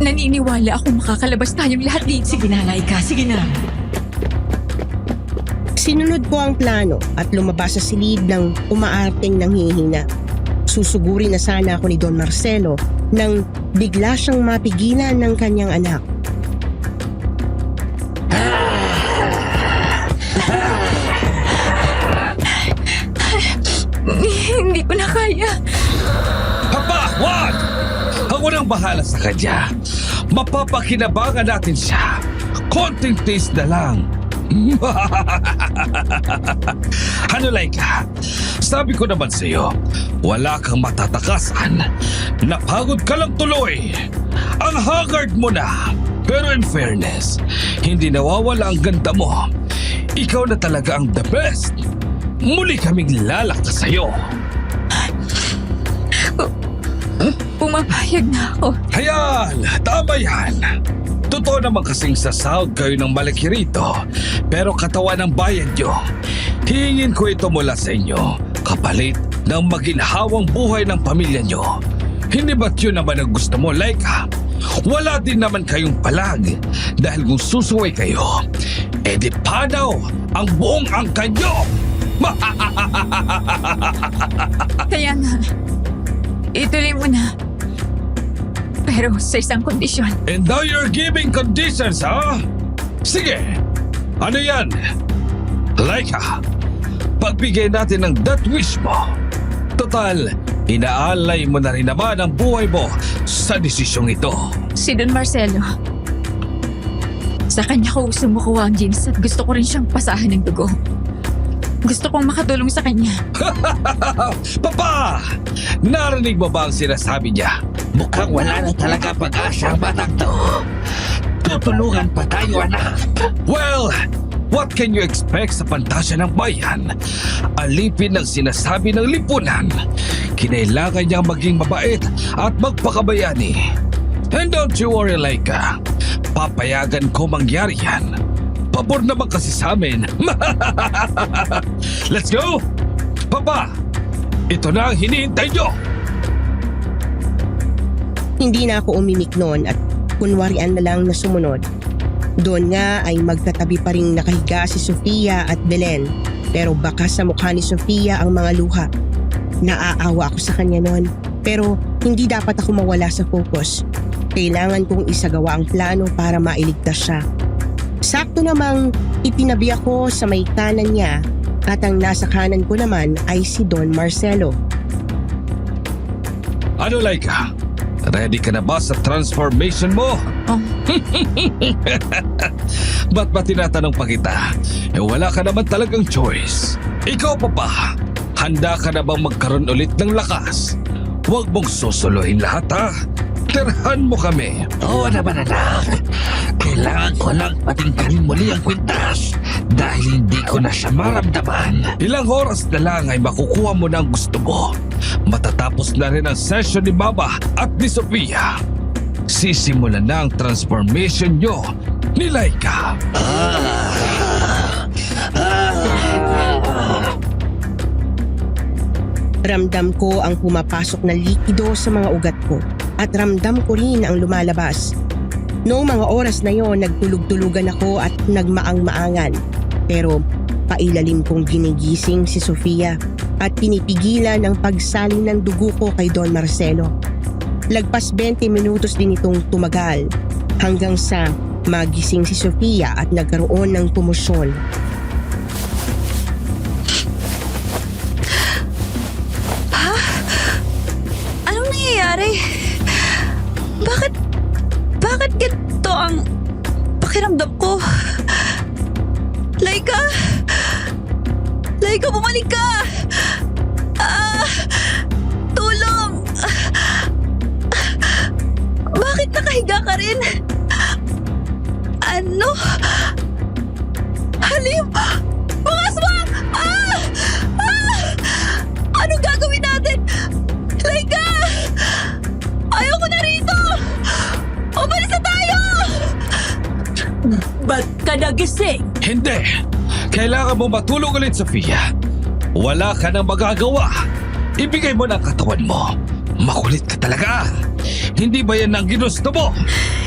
Naniniwala akong makakalabas tayong lahat dito. Sige na, Laika. Sige na. Sinunod ko ang plano at lumabas sa silid ng umaarteng nanghihina. Susuguri na sana ako ni Don Marcelo nang bigla siyang mapigilan ng kanyang anak. Hindi ko na kaya. Papa, wag! Ako nang bahala sa kanya. Mapapakinabangan natin siya. Konting taste na lang. Ano, Laika? Sabi ko naman sa'yo, wala kang matatakasan. Napagod ka lang tuloy. Ang haggard mo na. Pero in fairness, hindi nawawala ang ganda mo. Ikaw na talaga ang the best. Muli kaming lalakta sa'yo. Pumapayag na ako. Hayan! Tama yan! Totoo naman kasing sasahod kayo ng malaki rito. Pero katawan ng bayan nyo. Hingin ko ito mula sa inyo. Kapalit ng maginhawang buhay ng pamilya nyo. Hindi ba't yun naman ang gusto mo, Laika? Wala din naman kayong palag. Dahil kung susuway kayo, edi panaw ang buong angkan nyo! Kaya nga, ituloy mo na. Pero sa isang kondisyon. And now you're giving conditions, ha? Sige! Ano yan? Laika, pagbigay natin ng that wish mo. Total, inaalay mo na rin naman ang buhay mo sa desisyong ito. Si Don Marcelo. Sa kanya ko sumukuha ang jeans at gusto ko rin siyang pasahan ng dugo. Gusto kong makatulong sa kanya. Papa! Narinig mo ba ang sinasabi niya? Mukhang wala na talaga pag-asa ang batang to. Tutulungan pa tayo, anak. Well, what can you expect sa pantasya ng bayan? Alipin ng sinasabi ng lipunan. Kinailangan niyang maging mabait at magpakabayani. And don't you worry, Laika. Papayagan ko mangyari yan. Pabor naman kasi sa amin. Let's go! Papa, ito na ang hinihintay nyo! Hindi na ako umimik noon at kunwarian na lang na sumunod. Doon nga ay magkatabi pa rin nakahiga si Sofia at Belen, pero baka sa mukha ni Sofia ang mga luha. Naaawa ako sa kanya noon, pero hindi dapat ako mawala sa focus. Kailangan kong isagawa ang plano para mailigtas siya. Sakto namang itinabi ako sa may kanan niya at ang nasa kanan ko naman ay si Don Marcelo. Ano, Laika? Ready ka na ba sa transformation mo? Oh. Ba't ba tinatanong pa kita? Wala ka naman talagang choice. Ikaw pa, handa ka na bang magkaroon ulit ng lakas? Huwag mong susuluhin lahat, ha? Tirahan mo kami. Oo naman, anak. Kailangan ko lang patingkarin muli ang kwintas dahil hindi ko na siya maramdaman. Ilang oras na lang ay makukuha mo na ang gusto mo. Matatapos na rin ang session ni Baba at ni Sofia. Sisimulan na ang transformation nyo ni Laika. Ramdam ko ang pumapasok na likido sa mga ugat ko at ramdam ko rin ang lumalabas. Noong mga oras na yon, nagtulog-tulugan ako at nagmaang-maangan. Pero pailalim kong ginigising si Sofia at pinipigilan ang pagsaling ng dugo ko kay Don Marcelo. Lagpas 20 minutos din itong tumagal hanggang sa magising si Sofia at nagkaroon ng komosyon. Anong nangyayari? Bakit ganito ang pakiramdam ko? Laika! Laika, bumalik ka! Tulong! Bakit nakahiga ka rin? Ano? Halim! Mga aswang! Anong gagawin natin? Laika! Ayoko na rito! Umalis na tayo! Ba't ka nagising? Hindi! Kailangan mo matulog ulit, Sofia. Wala ka nang magagawa. Ibigay mo na ang katawan mo. Makulit ka talaga. Hindi ba yan ang ginusto mo?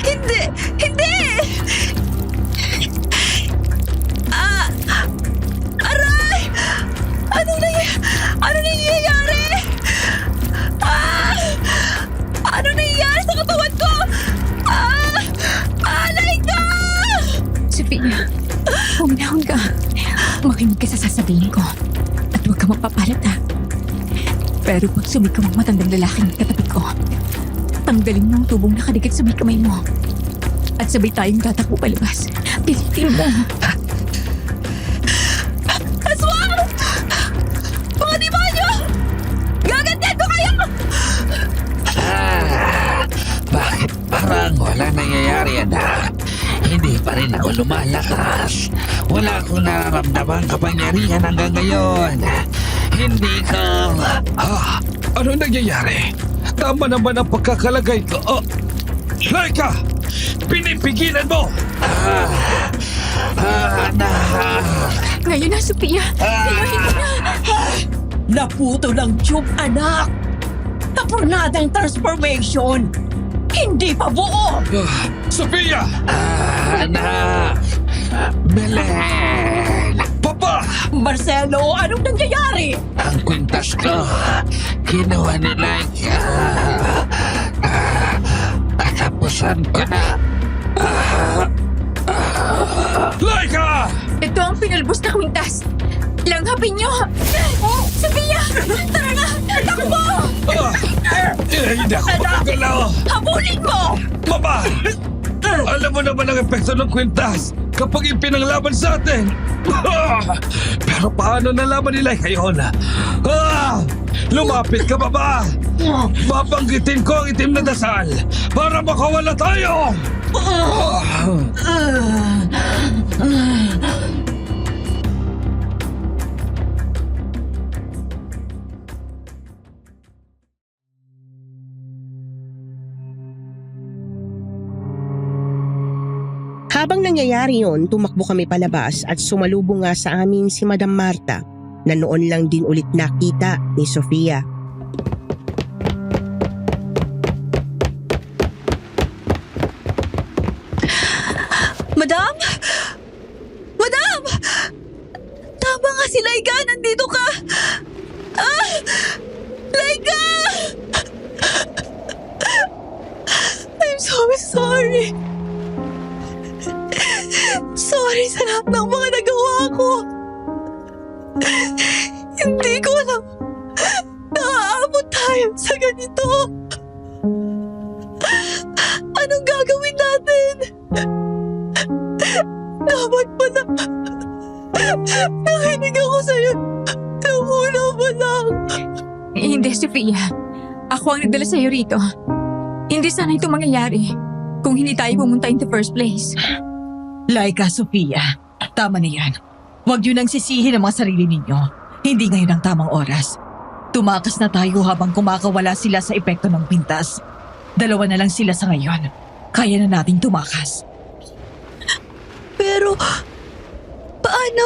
Hindi! Hindi! Aray! Ano nangyayari? Ano nangyayari sa katawan ko? Laika! Sofia, huminahon ka. Makinig ka sa sasabihin ko. At huwag ka magpapalat, ha? Pero pag sumigaw ang matandang lalaking katabi ko, tanggalin mo ang tubong nakadikit sa may kamay mo. At sabay tayong tatakbo palabas. Pilitin mo. Aswang! Mga demonyo! Gagantihan ko kayo! Bakit parang wala nangyayari, anak. Hindi pa rin ako lumalakas. Wala akong nararamdamang kapangyarihan hanggang ngayon. Hindi ko... Ano nangyayari? Tama naman ang pagkakalagay ko. Laika! Pinipigilan mo! Anak! Ngayon na, Sofia. Inuhin mo na. Naputo ng tube, anak! Tapurnadang transformation! Hindi pa buo! Sofia! Anak! Belen! Papa! Marcelo, anong nangyayari? Ang kwintas ko, kinuha ni Laika. Katapusan ko na. Laika! Ito ang pinulbos na kwintas. Langhapin niyo! Oh, Sofia! Tara na! Takbo! Hindi ako makagalaw. Habulin mo! Mama! Alam mo naman ang epekto ng kwintas kapag ipinanglaban sa atin. Pero paano nalaman nila ngayon? Lumapit ka, Baba! Babanggitin ko ang itim na dasal para makawala tayo! Habang nangyayari yon, tumakbo kami palabas at sumalubong nga sa amin si Madam Marta na noon lang din ulit nakita ni Sofia. Madam? Madam! Tama nga si Laika, nandito ka! Laika! I'm so sorry. Sorry sa lahat ng mga nagawa ko. Hindi ko alam naaabot tayo sa ganito. Anong gagawin natin? Dapat pala nakinig ako sa'yo nung una pa lang. Hindi, Sofia. Ako ang nagdala sa'yo rito. Hindi sana ito mangyayari kung hindi tayo pumunta in the first place. Laika, Sofia, tama na yan. Huwag yun ang sisihin ang mga sarili ninyo. Hindi ngayon ang tamang oras. Tumakas na tayo habang kumakawala sila sa epekto ng pintas. 2 na lang sila sa ngayon. Kaya na nating tumakas. Pero, paano?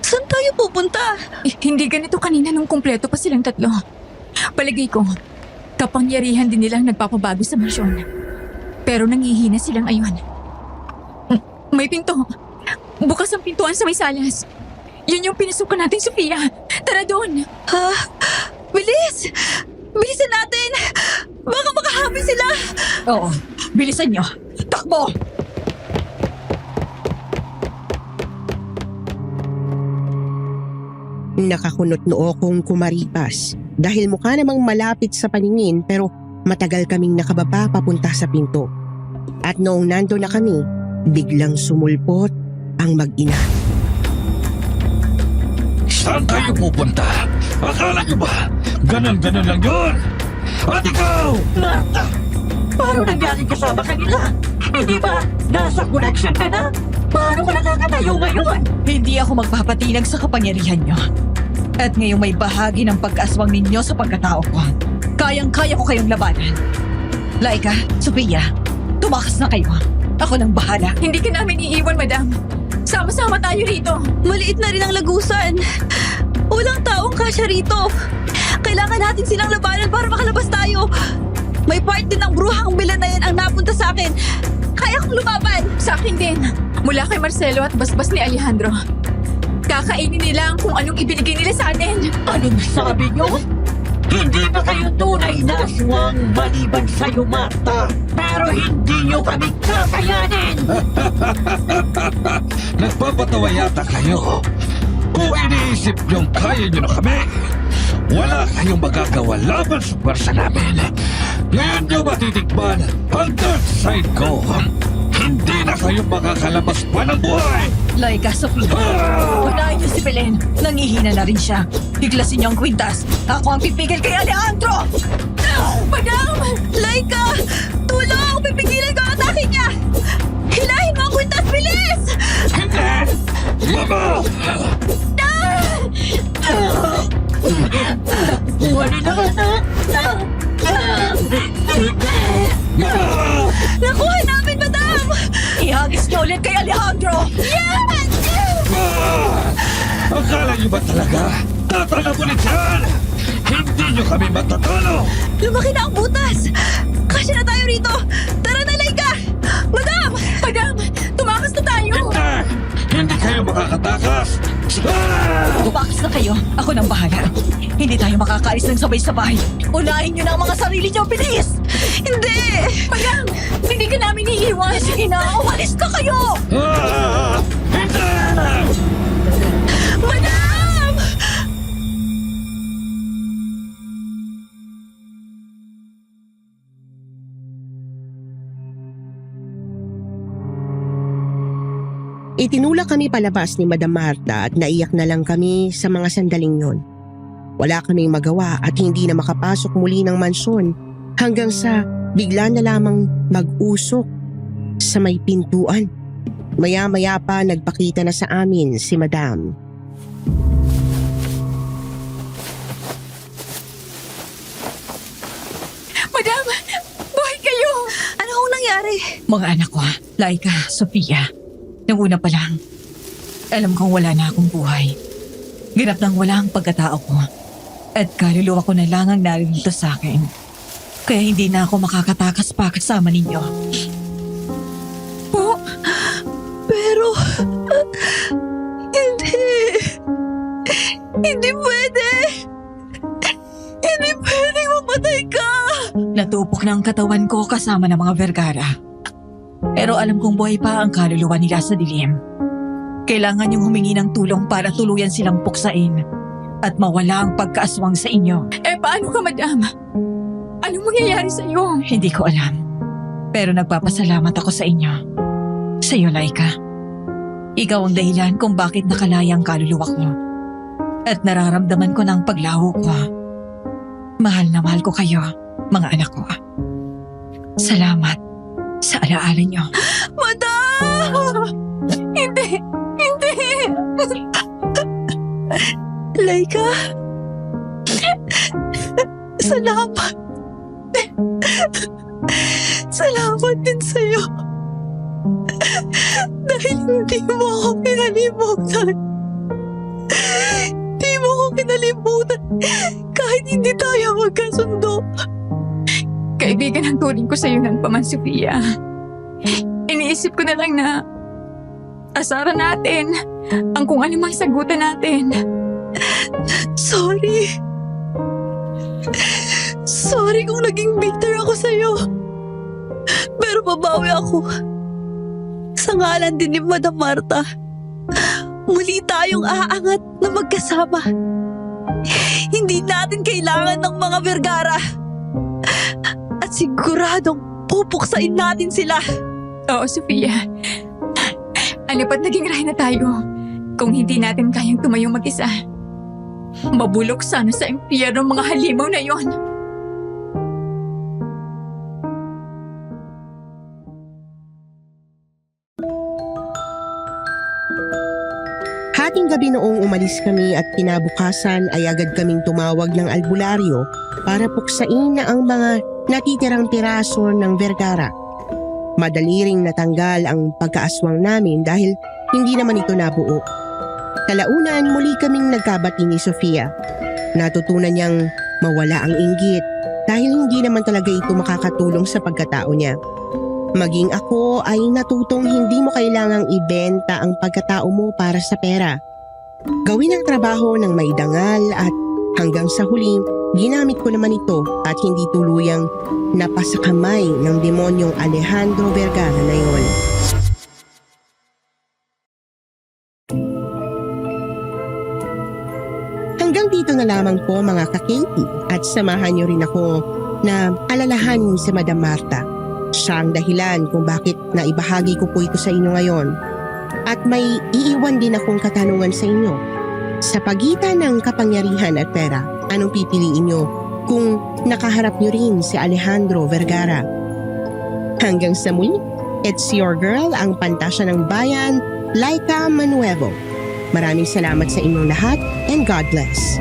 Saan tayo pupunta? Hindi ganito kanina nung kumpleto pa silang 3. Palagay ko, kapangyarihan din nilang nagpapabago sa mansyon. Pero nangihina silang ayon. May pinto. Bukas ang pintuan sa may salas. Yun yung pinasukan natin, Sofia. Tara doon. Bilis! Bilisan natin! Baka makahabol sila! Oo, bilisan nyo. Takbo! Nakakunot noo kong kumaripas dahil mukha namang malapit sa paningin pero matagal kaming nakababa papunta sa pinto. At noong nando na kami, biglang sumulpot ang mag-ina. Saan tayo pupunta? Akala nyo ba? Ganon-ganon lang yun! At ikaw! Marta! Paano nangyari kasama kanila? Hindi ba nasa connection ka na? Paano ka nakakatayo ngayon? Hindi ako magpapatinag sa kapangyarihan nyo. At ngayong may bahagi ng pag-aswang ninyo sa pagkatao ko, kayang-kaya ko kayong labanan. Laika, Sofia, tumakas na kayo. Ako nang bahala. Hindi ka namin iiwan, madam. Sama-sama tayo rito. Maliit na rin ang lagusan. Walang taong kasya rito. Kailangan natin silang labanan para makalabas tayo. May part din ng bruhang bilan na yan ang napunta sa akin. Kaya kong lumaban. Sa akin din. Mula kay Marcelo at basbas ni Alejandro. Kakainin nila ang kung anong ibinigay nila sa atin. Anong sabi nyo? Hindi na kayo tunay na aswang maliban sa'yo, Marta. Pero hindi nyo kami kakayanin. Nagpapatawa yata kayo. Kung iniisip niyong kaya niyo na kami, wala kayong magagawa laban sa pwersa namin. Ngayon niyo matitikman ang dark side ko. Hindi na kayo makakalabas pa ng buhay. Laika, Sofia. Unahin niyo si Belen. Nangihina na rin siya. Iklasin niyo ang kwintas. Ako ang pipigil kay Alejandro! Madam! Laika! Tulong! Pipigilan ka ata Nakuha namin, madam! Ihagis niyo ulit kay Alejandro! Akala niyo ba talaga? Tatanggap ulit yan! Hindi niyo kami matatalo! Lumaki na ang butas! Kasya na tayo rito! Tara na, Laika! Madam! Madam, tumakas na tayo! Hindi kayo makakatakas! Tumakas na kayo. Ako nang bahala. Hindi tayo makakaalis ng sabay-sabay. Unahin niyo na ang mga sarili niyo. Bilis! Hindi! Madam, hindi ka namin iiwan! Sige na, umalis na kayo! Hindi! Madam! Itinulak kami palabas ni Madam Marta at naiyak na lang kami sa mga sandaling yon. Wala kaming magawa at hindi na makapasok muli ng mansyon hanggang sa bigla na lamang mag-usok sa may pintuan. Maya-maya pa nagpakita na sa amin si Madam. Madam, buhay kayo! Ano hong nangyari? Mga anak ko, Laika, Sofia. Nung una pa lang, alam kong wala na akong buhay. Ganap nang wala ang pagkatao ko. At kaluluwa ko na lang ang naririto sa akin. Kaya hindi na ako makakatakas pa kasama ninyo. Po? Pero... Hindi... Hindi pwede! Hindi pwedeng mamatay ka! Natupok na ang katawan ko kasama ng mga Vergara. Pero alam kong buhay pa ang kaluluwa nila sa dilim. Kailangan niyong humingi ng tulong para tuluyan silang puksain at mawala ang pagkaaswang sa inyo. Eh, paano ka, madam? Anong mangyayari sa iyo? Hindi ko alam. Pero nagpapasalamat ako sa inyo. Sa iyo, Laika. Ikaw ang dahilan kung bakit nakalaya ang kaluluwa ko. At nararamdaman ko ng paglaho ko. Mahal na mahal ko kayo, mga anak ko. Salamat sa alaala niyo. Madam! Hindi! Hindi! Laika! Salamat! Salamat din sa'yo. Dahil hindi mo ako kinalimutan. Hindi mo ako kinalimutan kahit hindi tayo magkasundo. Kaibigan ang turing ko sa iyo ng paman, Sofia. Iniisip ko na lang na asaran natin ang kung ano mang sagutan natin. Sorry. Sorry kung naging bitter ako sa'yo. Pero babawi ako. Sa ngalan din ni Madam Marta. Muli tayong aangat na magkasama. Hindi natin kailangan ng mga Vergara. At siguradong pupuksain natin sila. Oo, Sofia. Ano pa't naging rahay na tayo kung hindi natin kayang tumayong mag-isa? Mabulok sana sa impyerno mga halimaw na yon. Hating gabi noong umalis kami at kinabukasan ay agad kaming tumawag ng albularyo para puksain na ang mga natitirang piraso ng Vergara. Madali ring natanggal ang pagkaaswang namin dahil hindi naman ito nabuo. Kalaunan muli kaming nagkabati ni Sofia. Natutunan niyang mawala ang inggit dahil hindi naman talaga ito makakatulong sa pagkatao niya. Maging ako ay natutong hindi mo kailangang ibenta ang pagkatao mo para sa pera. Gawin ang trabaho ng may dangal at hanggang sa huli, ginamit ko naman ito at hindi tuluyang napasakamay ng demonyong Alejandro Vergara na yon. Hanggang dito na lamang po mga ka-Katie at samahan niyo rin ako na alalahanin si Madam Marta. Siya ang dahilan kung bakit naibahagi ko po ito sa inyo ngayon. At may iiwan din akong katanungan sa inyo. Sa pagitan ng kapangyarihan at pera, anong pipiliin nyo kung nakaharap nyo rin si Alejandro Vergara? Hanggang sa muli, it's your girl, ang pantasya ng bayan, Laika Manuevo. Maraming salamat sa inyong lahat and God bless.